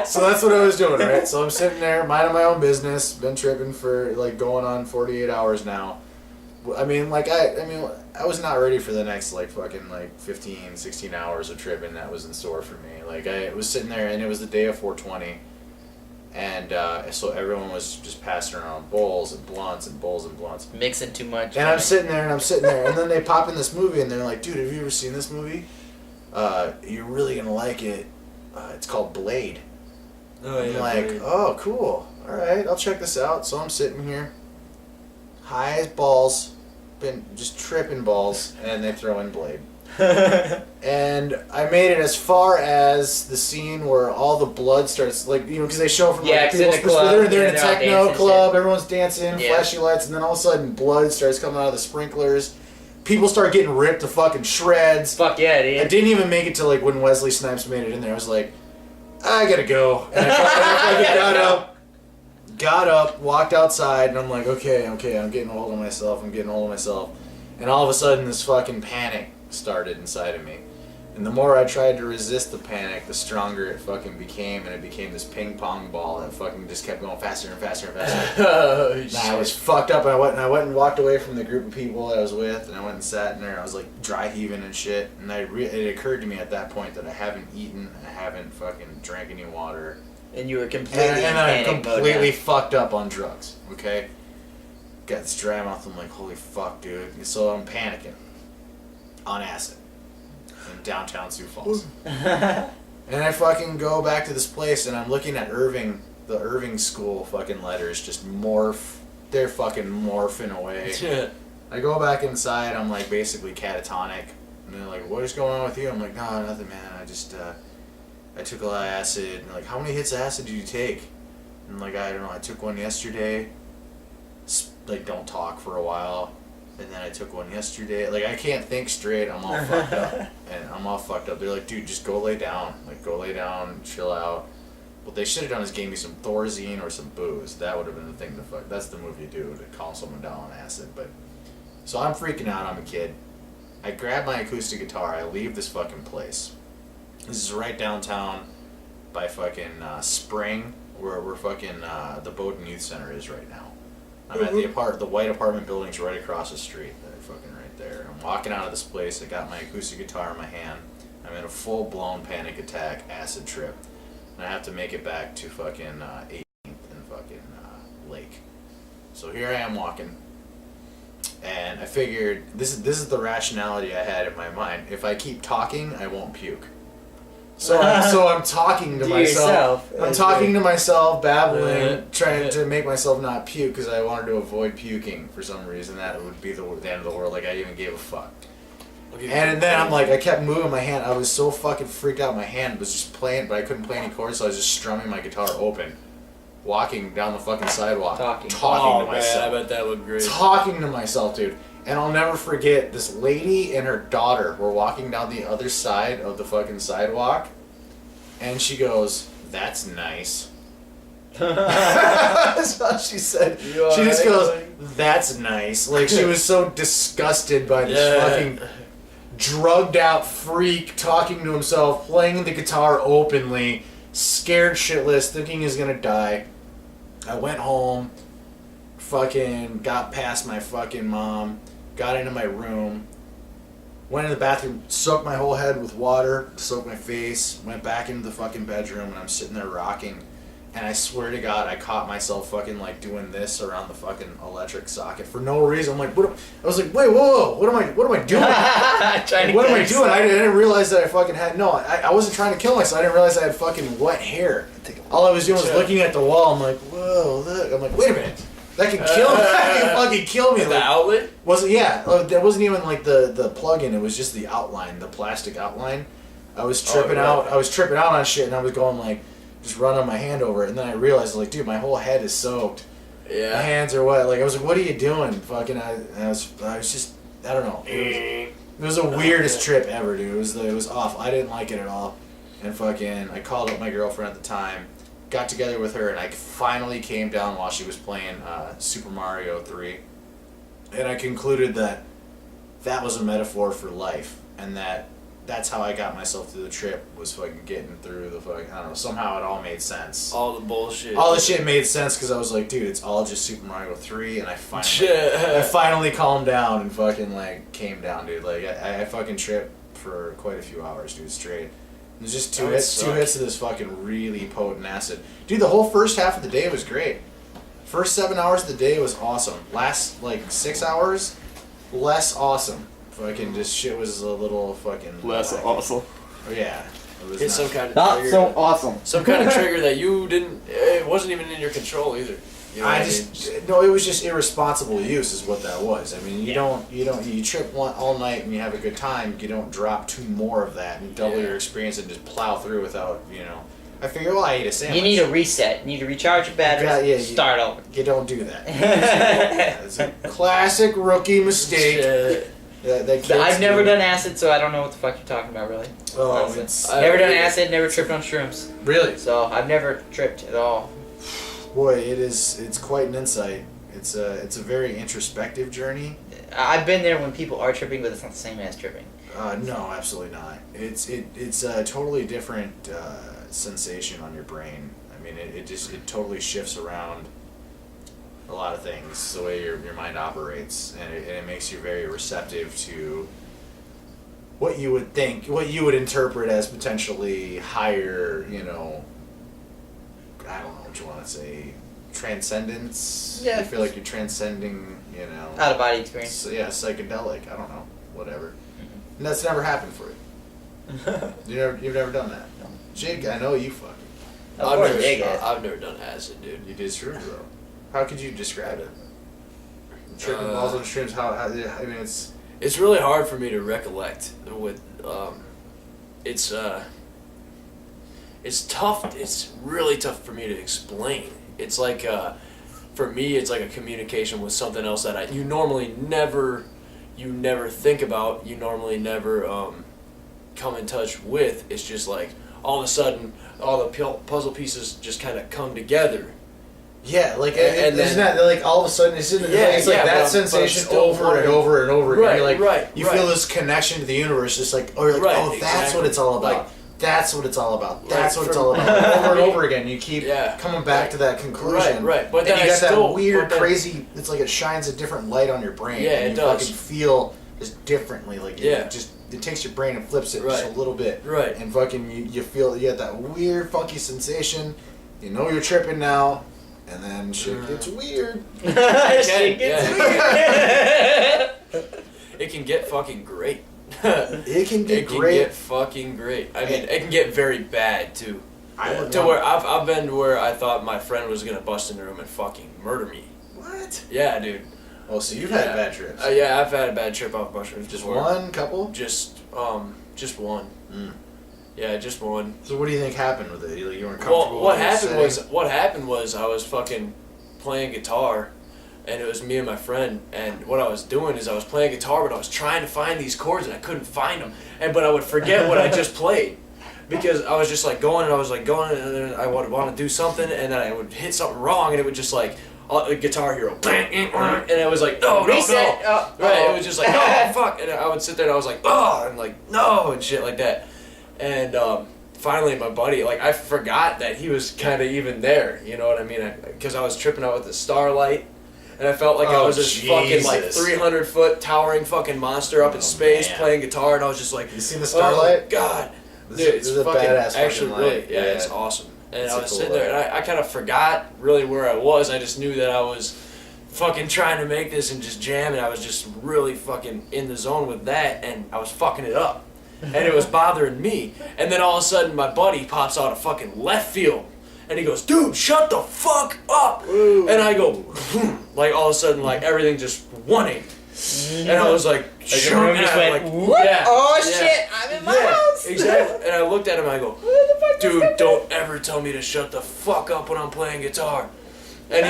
So that's what I was doing, right? So I'm sitting there, minding my own business. Been tripping for like going on 48 hours now. I mean, I was not ready for the next like fucking like 15, 16 hours of tripping that was in store for me. Like I was sitting there, and it was the day of 420. And so everyone was just passing around bowls and blunts and bowls and blunts. Mixing too much. And I'm sitting there, and then they pop in this movie, and they're like, dude, have you ever seen this movie? You're really going to like it. It's called Blade. Oh, yeah, I'm like, Blade. oh, cool. All right, I'll check this out. So I'm sitting here, high as balls, been just tripping balls, and they throw in Blade. And I made it as far as the scene where all the blood starts, like, because they show from like in the club, they're in a techno club, shit. Everyone's dancing, Yeah. flashy lights, and then all of a sudden blood starts coming out of the sprinklers. People start getting ripped to fucking shreds. Fuck yeah, dude. I didn't even make it to like when Wesley Snipes made it in there. I was like, I gotta go. And I got up, walked outside, and I'm like, okay, I'm getting a hold of myself. And all of a sudden, this fucking panic started inside of me. And the more I tried to resist the panic, the stronger it fucking became, and it became this ping pong ball that fucking just kept going faster and faster and faster. Oh, And shit. I was fucked up, and I went and walked away from the group of people that I was with, and I went and sat in there. I was like dry heaving and shit. And it occurred to me at that point that I haven't eaten, I haven't fucking drank any water. And you were completely and I'm panic completely mode. fucked up on drugs. Okay, got this dry mouth. I'm like, holy fuck, dude. So I'm panicking on acid in downtown Sioux Falls. And I fucking go back to this place, and I'm looking at Irving, the Irving school fucking letters, just morph. They're fucking morphing away. I go back inside. I'm like basically catatonic. And they're like, what is going on with you? I'm like, no, nothing, man. I just, I took a lot of acid. And like, how many hits of acid did you take? And like, I don't know, I took one yesterday. Like, don't talk for a while. And then I took one yesterday. Like, I can't think straight. I'm all fucked up. And I'm all fucked up. They're like, dude, just go lay down. Like, go lay down, chill out. What they should have done is gave me some Thorazine or some booze. That would have been the thing to fuck. That's the move you do, to calm someone down on acid. But so I'm freaking out. I'm a kid. I grab my acoustic guitar. I leave this fucking place. This is right downtown by fucking Spring, where fucking the Bowdoin Youth Center is right now. I'm at the white apartment buildings right across the street. They're fucking right there. I'm walking out of this place. I got my acoustic guitar in my hand. I'm in a full-blown panic attack, acid trip. And I have to make it back to fucking 18th and fucking Lake. So here I am walking. And I figured, this is the rationality I had in my mind. If I keep talking, I won't puke. So I'm talking to myself. I'm talking to myself, babbling, trying to make myself not puke because I wanted to avoid puking for some reason. That would be the end of the world. Like, I even gave a fuck. And then I'm like, I kept moving my hand. I was so fucking freaked out. My hand was just playing, but I couldn't play any chords, so I was just strumming my guitar open, walking down the fucking sidewalk, talking to myself. Man, I bet that looked great. Talking to myself, dude. And I'll never forget, this lady and her daughter were walking down the other side of the fucking sidewalk, and she goes, "That's nice." That's what she said. She just goes, "That's nice." Like, she was so disgusted by this fucking drugged out freak talking to himself, playing the guitar openly, scared shitless, thinking he's gonna die. I went home, fucking got past my fucking mom, got into my room, went in the bathroom, soaked my whole head with water, soaked my face, went back into the fucking bedroom, and I'm sitting there rocking. And I swear to God, I caught myself fucking like doing this around the fucking electric socket for no reason. I'm like, what? I was like, wait, whoa, what am I doing? What am I doing? I didn't realize that I fucking had I wasn't trying to kill myself. I didn't realize I had fucking wet hair. All I was doing was looking at the wall. I'm like, whoa, look. I'm like, wait a minute, that can kill me. That can fucking kill me. The outlet? That wasn't even like the plug-in. It was just the outline, the plastic outline. I was tripping out. I was tripping out on shit, and I was going like, just running my hand over it, and then I realized, like, dude, my whole head is soaked. Yeah. My hands are wet. Like, I was like, what are you doing? Fucking, I was just, I don't know. It was the weirdest trip ever, dude. It was awful. I didn't like it at all. And fucking, I called up my girlfriend at the time, got together with her, and I finally came down while she was playing Super Mario 3. And I concluded that was a metaphor for life, and that's how I got myself through the trip, was fucking getting through the fucking, I don't know, somehow it all made sense. All the bullshit. All the shit made sense because I was like, dude, it's all just Super Mario 3, and I finally calmed down and fucking, like, came down, dude. Like, I fucking tripped for quite a few hours, dude, straight. It was just two hits of this fucking really potent acid. Dude, the whole first half of the day was great. First 7 hours of the day was awesome. Last, like, 6 hours, less awesome. Fucking just shit was a little fucking less awesome. Oh, yeah. It was some kind of not trigger. so awesome. Some kind of trigger that you didn't. It wasn't even in your control either. You know no, it was just irresponsible use is what that was. I mean, you trip all night and you have a good time. You don't drop 2 more of that and double your experience and just plow through without, I figure, well, I ate a sandwich. You need a reset. You need to recharge your batteries. Start over. You don't do that. It's a classic rookie mistake. I've never done acid, so I don't know what the fuck you're talking about, really. Oh, never done acid, never tripped on shrooms. Really? So I've never tripped at all. Boy, it's quite an insight. It's a very introspective journey. I've been there when people are tripping, but it's not the same as tripping. No, absolutely not. It's a totally different sensation on your brain. I mean, it totally shifts around a lot of things, the way your mind operates, and it makes you very receptive to what you would interpret as potentially higher, I don't know what you want to say, transcendence. Yeah. You feel like you're transcending, you know. Out of body experience. So, yeah, psychedelic. I don't know, whatever. And that's never happened for you. You've never done that. No. Jig, I know you fucking. I've never done acid, dude. You did shrooms though. How could you describe it? Tripping balls on shrooms. I mean, It's really hard for me to recollect. With it's tough. It's really tough for me to explain. It's like for me, it's like a communication with something else that you normally never think about. You normally never come in touch with. It's just like all of a sudden, all the puzzle pieces just kind of come together. Yeah, like and isn't that like all of a sudden it's like that sensation over and over and over again. Right, You're like, right, you feel this connection to the universe, just like, or you're like, oh, that's what it's all about. Like, that's what it's all about. That's what it's all about. Over and over again, you keep coming back to that conclusion. Right. But then then you got that weird, crazy. It's like it shines a different light on your brain. Yeah, and it you does. fucking feel just differently. Like it takes your brain and flips it just a little bit. Right. And fucking you feel you get that weird, funky sensation. You know you're tripping now. And then shit gets weird. Shit gets weird. It can get fucking great. It can get great. It can get fucking great. I mean, it can get very bad too. To where I've been to where I thought my friend was gonna bust in the room and fucking murder me. What? Yeah, dude. Oh, so you've had bad trips? Yeah, I've had a bad trip off mushrooms. Just one, couple? Just one. Yeah, just one. So what do you think happened with it? You weren't comfortable. Well, what happened was I was fucking playing guitar, and it was me and my friend. And what I was doing is I was playing guitar, but I was trying to find these chords and I couldn't find them. But I would forget what I just played, because I was just like going and and then I would want to do something, and then I would hit something wrong, and it would just like Guitar Hero, and I was like, no, reset. No. Right, it was just like, oh fuck, and I would sit there and I was like, oh, and like no, and shit like that. And finally, my buddy, like, I forgot that he was kind of even there. You know what I mean? Because I was tripping out with the starlight, and I felt like I was this fucking like 300-foot towering fucking monster up in space playing guitar, and I was just like, you seen the starlight? Oh God, dude, it's a fucking badass actually fucking really, light. yeah, it's awesome. And It's I a was cool sitting there, and I kind of forgot really where I was. I just knew that I was fucking trying to make this and just jam, and I was just really fucking in the zone with that, and I was fucking it up. And it was bothering me. And then all of a sudden, my buddy pops out of fucking left field. And he goes, dude, shut the fuck up. Ooh. And I go, like all of a sudden, like everything just 180. And I was like, the room just went, what? Yeah, oh shit, I'm in my house. Exactly. And I looked at him and I go, dude, don't ever tell me to shut the fuck up when I'm playing guitar. And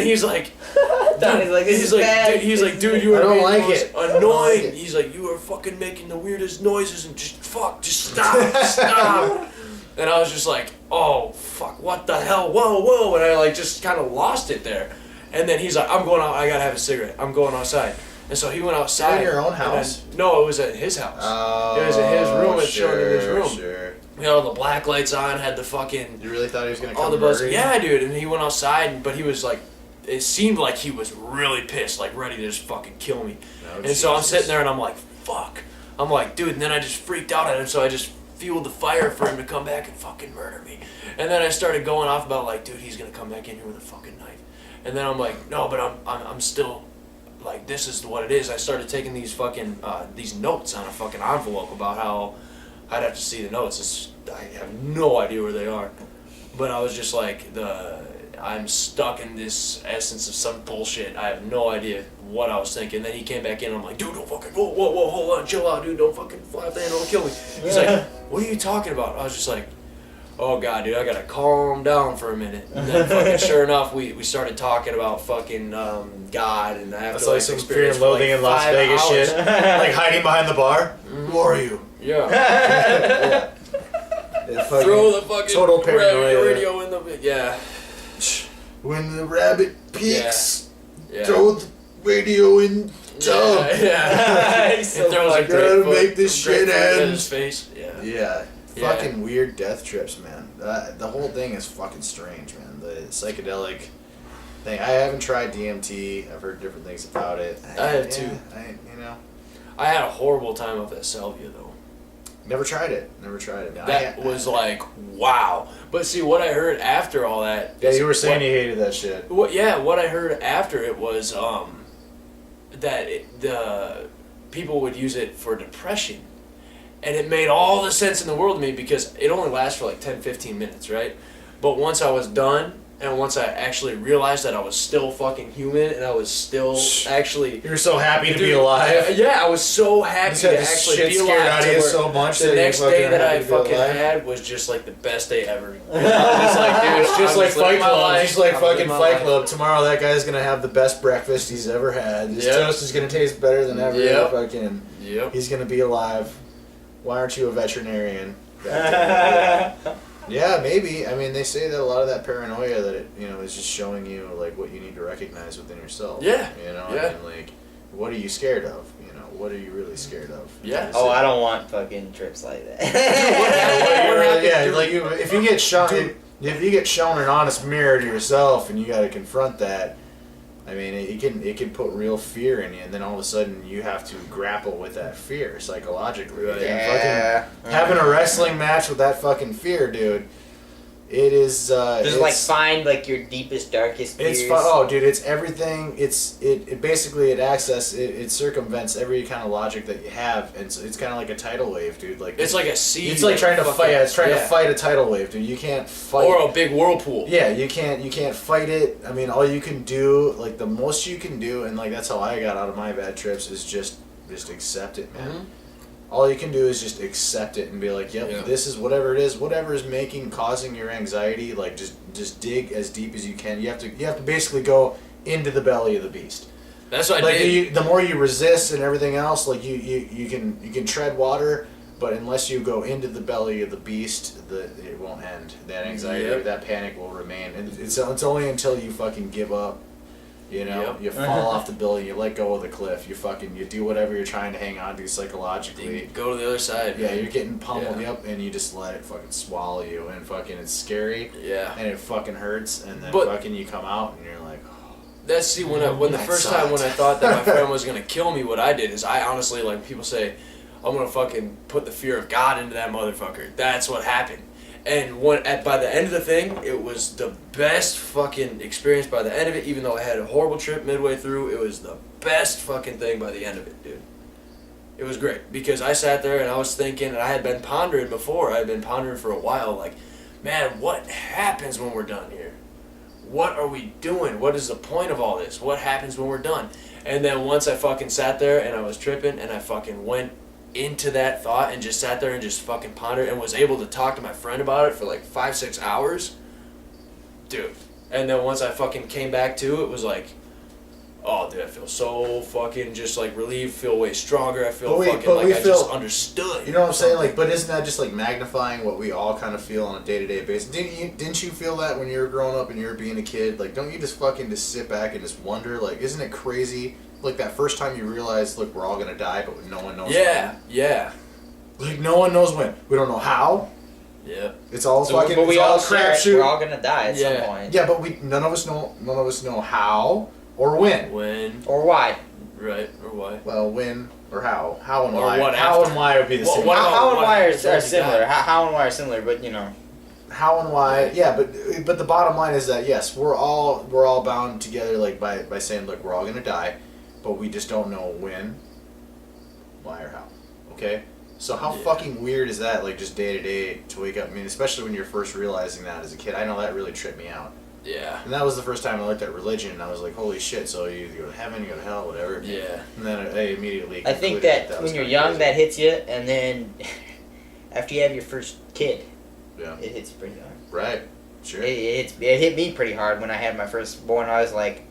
he's like, Donnie's like, this is bad. He's like, dude, you are don't being like the most it. annoying. He's like, you are fucking making the weirdest noises and just stop. And I was just like, oh fuck, what the hell, whoa, and I like just kind of lost it there. And then he's like, I'm going out, I gotta have a cigarette, I'm going outside. And so he went outside. In your own house? No, it was at his house. Oh, it was at his room. It showed in his room. Sure. We had all the black lights on, had the fucking... You really thought he was going to come all the buzz. murder you? Yeah, dude. And he went outside, but he was like... It seemed like he was really pissed, like ready to just fucking kill me. Oh, and so I'm sitting there and I'm like, fuck. I'm like, dude, and then I just freaked out at him, so I just fueled the fire for him to come back and fucking murder me. And then I started going off about like, dude, he's going to come back in here with a fucking knife. And then I'm like, no, but I'm still... Like, this is what it is. I started taking these fucking, these notes on a fucking envelope about how I'd have to see the notes. I have no idea where they are. But I was just like, I'm stuck in this essence of some bullshit. I have no idea what I was thinking. Then he came back in and I'm like, dude, don't fucking, whoa, hold on, chill out, dude. Don't fucking fly up there and don't kill me. He's like, what are you talking about? I was just like, oh god, dude, I gotta calm down for a minute. And then fucking sure enough, we started talking about fucking God and afterlife. That's like some Fear and Loathing in Las Vegas hours. shit. Like hiding behind the bar. Who are you? Yeah. Throw the fucking total paranoia. radio in the When the rabbit peeks, Yeah. throw the radio in tub. Yeah. He's so throws I a gotta grapefruit- make this shit grapefruit in end. his face. Yeah. Yeah. Yeah. Fucking weird death trips, man. The whole thing is fucking strange, man. The psychedelic thing. I haven't tried DMT. I've heard different things about it. I have too. You know. I had a horrible time with that salvia though. Never tried it. No, That was like, wow. But see, what I heard after all that... Yeah, you were saying you hated that shit. What I heard after it was that the people would use it for depression. And it made all the sense in the world to me because it only lasts for like 10, 15 minutes, right? But once I was done... And once I actually realized that I was still fucking human and I was still actually... You were so happy to be alive. Yeah, I was so happy to actually be alive. Out of you so much the next day that I fucking had was just like the best day ever. It's like, dude, it's just like Fight Club. Just like fucking Fight Club. Life. Tomorrow that guy's going to have the best breakfast he's ever had. His toast is going to taste better than ever. Fucking, he's going to be alive. Why aren't you a veterinarian? Yeah, maybe. I mean, they say that a lot of that paranoia that it, is just showing you like what you need to recognize within yourself. Yeah. I mean, like, what are you scared of? What are you really scared of? Yeah. Oh, I don't want fucking trips like that. Like if you get shown, if you get shown an honest mirror to yourself and you got to confront that. I mean, it can put real fear in you, and then all of a sudden you have to grapple with that fear psychologically. Right. Yeah. Having a wrestling match with that fucking fear, dude. It is. Just like find like your deepest, darkest fears. Dude, it's everything. It basically it circumvents every kind of logic that you have, and so it's kind of like a tidal wave, dude. Like it's like a sea. It's like trying to fight. It's trying to fight a tidal wave, dude. You can't fight. Or a big whirlpool. Yeah, you can't fight it. I mean, all you can do, like the most you can do, and like that's how I got out of my bad trips is just accept it, man. Mm-hmm. All you can do is just accept it and be like, yep, this is whatever it is, whatever is causing your anxiety, like just dig as deep as you can. You have to basically go into the belly of the beast. That's what I did. The more you resist and everything else, like you can tread water, but unless you go into the belly of the beast, it won't end. That anxiety or that panic will remain. And it's only until you fucking give up. You fall off the building, you let go of the cliff, you do whatever you're trying to hang on to psychologically. You go to the other side. Yeah, you're getting pummeled and you just let it fucking swallow you, and fucking it's scary. Yeah. And it fucking hurts, and then fucking you come out and you're like, oh. That's when the first time when I thought that my friend was gonna kill me, what I did is I honestly, like people say, I'm gonna fucking put the fear of God into that motherfucker. That's what happened. And by the end of the thing, it was the best fucking experience by the end of it, even though I had a horrible trip midway through. It was the best fucking thing by the end of it, dude. It was great, because I sat there and I was thinking, and I had been pondering before, I had been pondering for a while, like, man, what happens when we're done here? What are we doing? What is the point of all this? What happens when we're done? And then once I fucking sat there and I was tripping and I fucking went into that thought and just sat there and just fucking pondered and was able to talk to my friend about it for like 5-6 hours, dude. And then once I fucking came back to it, was like, oh dude, I feel so fucking just like relieved, feel way stronger. I feel just understood. You know what I'm saying? Like, but isn't that just like magnifying what we all kind of feel on a day-to-day basis? Didn't you feel that when you were growing up and you were being a kid? Like, don't you just fucking just sit back and just wonder, like, isn't it crazy? Like that first time you realize, look, we're all gonna die, but no one knows when. Yeah. Like no one knows when. We don't know how. Yeah. It's all fucking. But we all crapshoot. We're all gonna die at some point. Yeah, but none of us know how or when. When. Or why. Right. Or why. Well, when or how. How and or why. What how after. And why would be the same. How and why are similar. How and why are similar, but you know. How and why, yeah, but the bottom line is that yes, we're all bound together, like by saying, look, we're all gonna die, but we just don't know when, why, or how. Okay, so how fucking weird is that? Like just day to day to wake up. I mean, especially when you're first realizing that as a kid. I know that really tripped me out. Yeah. And that was the first time I looked at religion, and I was like, holy shit! So you go to heaven, you go to hell, whatever. Yeah. And then I immediately. I think that when you're young, that hits you, and then after you have your first kid. Yeah. It hits you pretty hard. Right. Sure. It hit me pretty hard when I had my firstborn. I was like,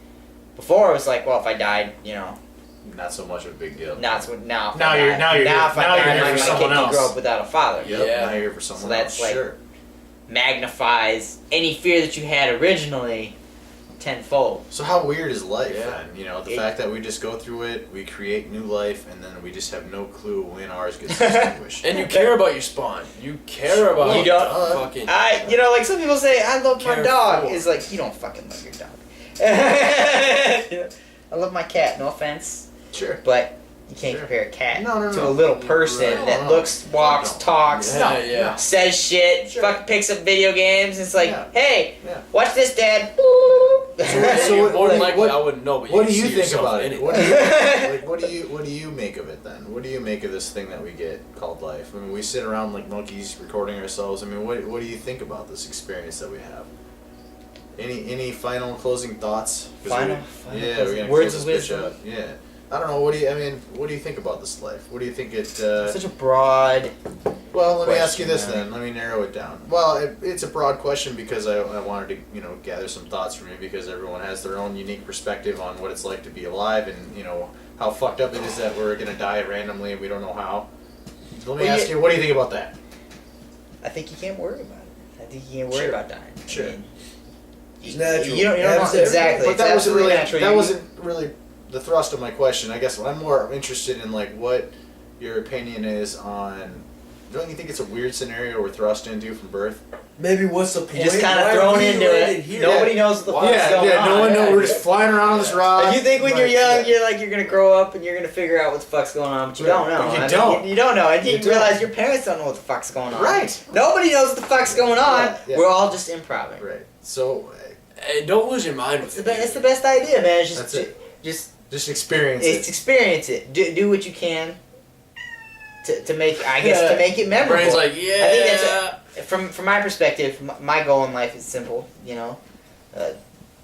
before I was like, well, if I died, not so much of a big deal. Now you're here for someone else. Grow up without a father. Yep. Yeah. Now you're here for someone else. So that's like magnifies any fear that you had originally tenfold. So how weird is life then? The fact that we just go through it, we create new life, and then we just have no clue when ours gets extinguished. And you care about your spawn. You care about you don't fucking. Like some people say, I love my dog. It's like you don't fucking love your dog. I love my cat. No offense. Sure. But You can't Sure. compare a cat No. to a little person Right. that No. looks, walks, No. talks, Yeah. says shit, Sure. fucking picks up video games. It's like, Yeah. hey, Yeah. watch this, Dad. So what- more than like, likely, what- I wouldn't know. But What do can you see think yourself about in it? What do you make of it then? What do you make of this thing that we get called life? I mean, we sit around like monkeys recording ourselves. I mean, what do you think about this experience that we have? Any final closing thoughts? 'Cause Final we're closing- gonna words close of this bitch wisdom? out. Yeah. I don't know. What do you think about this life? What do you think it? Such a broad. Well, let me ask you question, this man. then. Let me narrow it down. Well, it's a broad question because I wanted to, gather some thoughts from you because everyone has their own unique perspective on what it's like to be alive and, how fucked up it is that we're going to die randomly and we don't know how. So let me ask you, what do you think about that? I think you can't worry about it. I think you can't worry about dying. Sure. I mean, It's natural. You don't know exactly. But It's that wasn't absolutely really natural. that wasn't really the thrust of my question. I guess I'm more interested in like what your opinion is on. Don't you think it's a weird scenario we're thrust into from birth? Maybe what's the point? You're just kind Why of are thrown we into landed it. here? Nobody knows what the fuck's going on. no one knows. We're just flying around on this rod. You think when you're But, young, you're gonna grow up and you're gonna figure out what the fuck's going on, but you Right. don't know. But you I mean, don't. You don't know. And You you don't. realize your parents don't know what the fuck's going on. Right. Nobody knows what the fuck's going on. Yeah, yeah. We're all just improvising. Right. So Hey, don't lose your mind with it. It's the best idea, man. It's That's just it. just experience it's it. experience it. Do what you can to make to make it memorable. Brain's like, I think yeah. from my perspective, my goal in life is simple.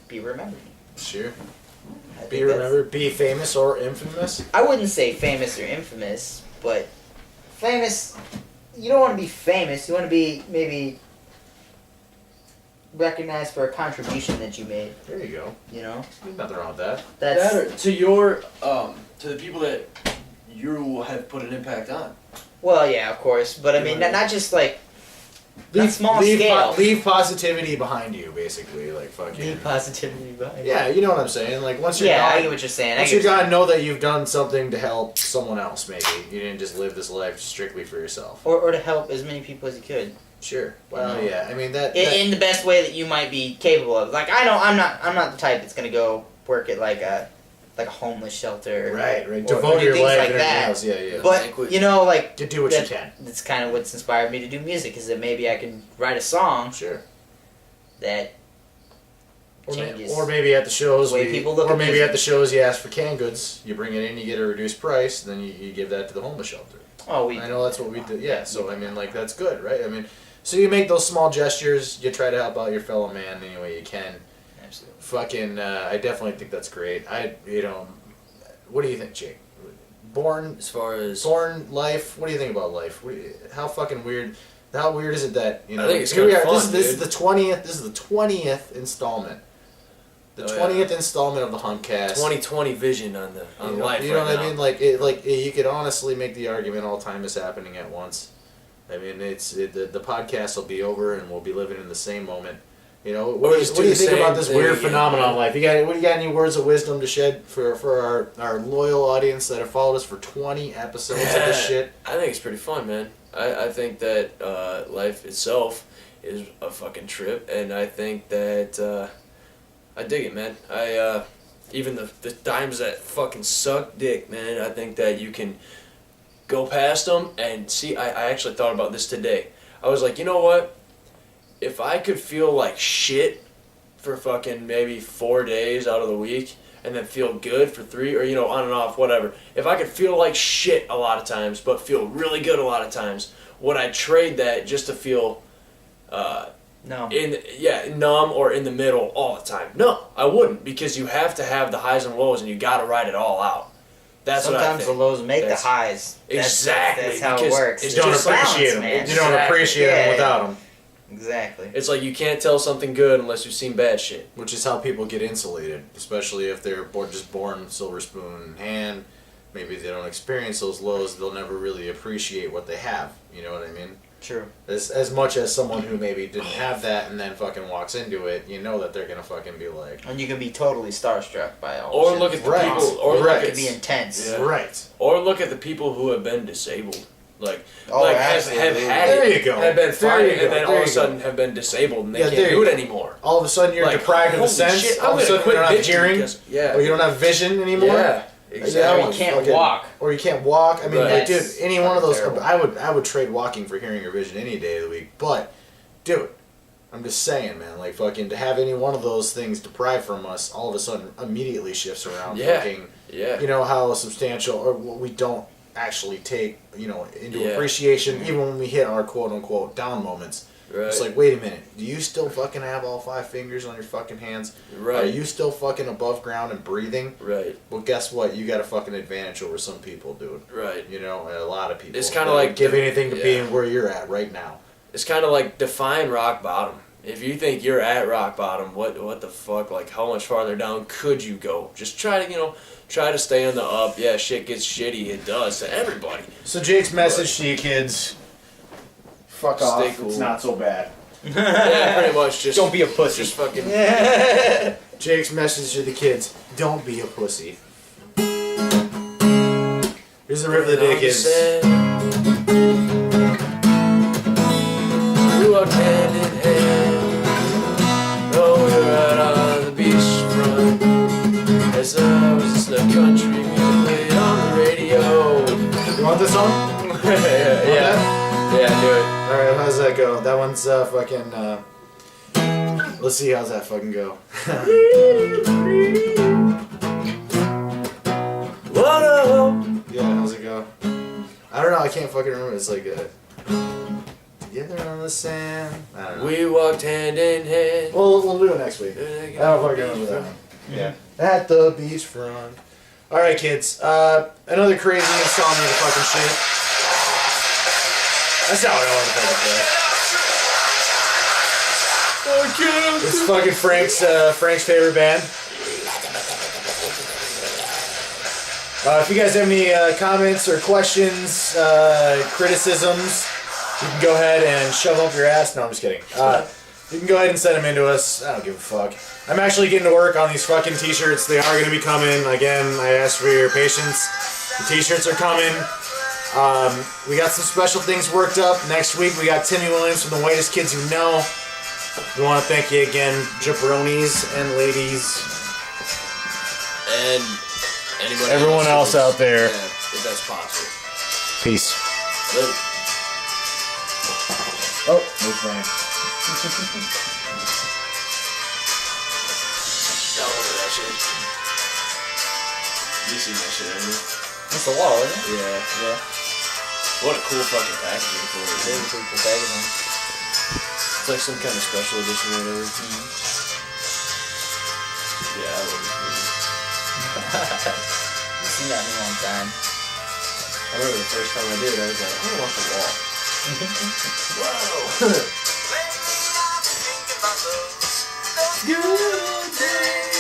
Be remembered. Sure. I Be think that's- remembered. Be famous or infamous. I wouldn't say famous or infamous, but famous. You don't want to be famous. You want to be maybe recognized for a contribution that you made. There you go. You know, There's nothing wrong with that. that's That or to your to the people that you have put an impact on. well, yeah, of course, but I mean, not just like not small leave, scale. leave positivity behind you, basically. Like fucking. Leave positivity behind. Yeah, you know what I'm saying. Like once you're Yeah, I gone, get what you're saying. once you're gone, know that you've done something to help someone else. Maybe you didn't just live this life strictly for yourself. or to help as many people as you could Sure. Well, You know. yeah. I mean that. in the best way that you might be capable of. Like I'm not the type that's gonna go work at like a homeless shelter. Right. Right. or Devote do your things life like and everything that. else. Yeah. Yeah. But you know, like to do what you can. that's kind of what's inspired me to do music. Is that maybe I can write a song Sure. that Or, changes. or maybe at the shows, the way people look or at maybe music. at the shows, you ask for canned goods. You bring it in, you get a reduced price, then you give that to the homeless shelter. Oh, we. I know that's what we do. Yeah, so I mean, like that's good, right? I mean, so you make those small gestures. You try to help out your fellow man any way you can. Absolutely. Fucking, I definitely think that's great. What do you think, Jake? Born As far as life. What do you think about life? How fucking weird? How weird is it that I think it's here we kinda are. fun, This is dude. the 20th. This is the 20th installment. The Oh, yeah. 20th installment of the Humpcast. 2020 vision on life. You know right what now. I mean? Like you could honestly make the argument all time is happening at once. I mean, the podcast will be over and we'll be living in the same moment. You know, what just do do you the think about same this thing weird again, phenomenon man. in life? You got any words of wisdom to shed for our loyal audience that have followed us for 20 episodes of this shit? I think it's pretty fun, man. I think that life itself is a fucking trip, and I think that I dig it, man. Even the times that fucking suck dick, man. I think that you can go past them and see. I actually thought about this today. I was like, you know what? If I could feel like shit for fucking maybe 4 days out of the week, and then feel good for 3, or on and off, whatever. If I could feel like shit a lot of times, but feel really good a lot of times, would I trade that just to feel No. numb or in the middle all the time? No, I wouldn't, because you have to have the highs and lows, and you got to ride it all out. That's what I Sometimes think. the lows make That's- the highs. Exactly, That's how it because works. You it's don't just appreciate balance, them. man. You don't Exactly. appreciate them Yeah. without them. Exactly. It's like you can't tell something good unless you've seen bad shit. Which is how people get insulated, especially if they're just born silver spoon in hand. Maybe they don't experience those lows, they'll never really appreciate what they have. You know what I mean? True. As much as someone who maybe didn't have that and then fucking walks into it, you know that they're gonna fucking be like, And you can be totally starstruck by all. Or shit. look at the Right. people, or Right. look It at can be intense. Yeah. right. Or look at the people who have been disabled. Like, Oh, have absolutely. had There it, you go. have been There fine, you go. and then all There of a you go. sudden have been disabled and they Yeah, can't there do you it go. anymore. All of a sudden you're Like, deprived of a holy sense. shit, All I'm of a gonna sudden quit you're not bitching hearing, because- yeah. or you don't have vision anymore. Yeah. Exactly. Or you can't fucking- walk. Or you can't walk. I mean, Right. like, dude, That's any one of those. terrible. I would trade walking for hearing or vision any day of the week. But, dude, I'm just saying, man. Like, fucking, to have any one of those things deprived from us, all of a sudden, immediately shifts around. Yeah. Fucking, Yeah. you know how substantial, or what we don't actually take, you know, into Yeah. appreciation, even when we hit our quote unquote down moments. Right. It's like, wait a minute, do you still fucking have all 5 fingers on your fucking hands? Right. Are you still fucking above ground and breathing? Right. Well, guess what? You got a fucking advantage over some people, dude. Right. You know, a lot of people. It's kinda that would like give the- anything to yeah. being where you're at right now. It's kind of like define rock bottom. If you think you're at rock bottom, what the fuck? Like, how much farther down could you go? Just try to stay on the up. Yeah, shit gets shitty. It does to everybody. So Jake's message to you kids: fuck Stay off. cool. It's not so bad. Yeah, pretty much. Just Don't be a pussy. Just fucking. Jake's message to the kids: don't be a pussy. Here's the riff of the day, kids. We walked hand in hand. Oh, we were out on the beachfront. As I was listening to country music played on the radio. You want this song? Yeah, do it. Alright, how's that go? That one's fucking. Let's see, how's that fucking go? Whoa. Yeah, how's it go? I don't know, I can't fucking remember. It's like together on the sand. I don't know. We walked hand in hand. We'll do it next week. I don't fucking remember that one. Yeah. At the beachfront. Alright, kids. Another crazy installment of fucking shit. That's not what I want to fucking play. It's fucking Frank's favorite band. If you guys have any comments or questions, criticisms, you can go ahead and shove them up your ass. No, I'm just kidding. You can go ahead and send them into us. I don't give a fuck. I'm actually getting to work on these fucking t-shirts. They are going to be coming. Again, I asked for your patience. The t-shirts are coming. We got some special things worked up. Next week, we got Timmy Williams from The Whitest Kids You Know. We want to thank you again, jabronis and ladies. And anybody Everyone else out there. Yeah, if that's possible. Peace. Later. Oh, there's Frank. Download that shit. You seen that shit, haven't you? It's the wall, isn't it? Yeah. Yeah. What a cool fucking packaging for it. Very pretty cool packaging. It's like some kind of special edition or whatever. Yeah, I love this movie. I've seen that in a long time. I remember the first time I did, I was like, I want to watch the wall. Wow. Good day.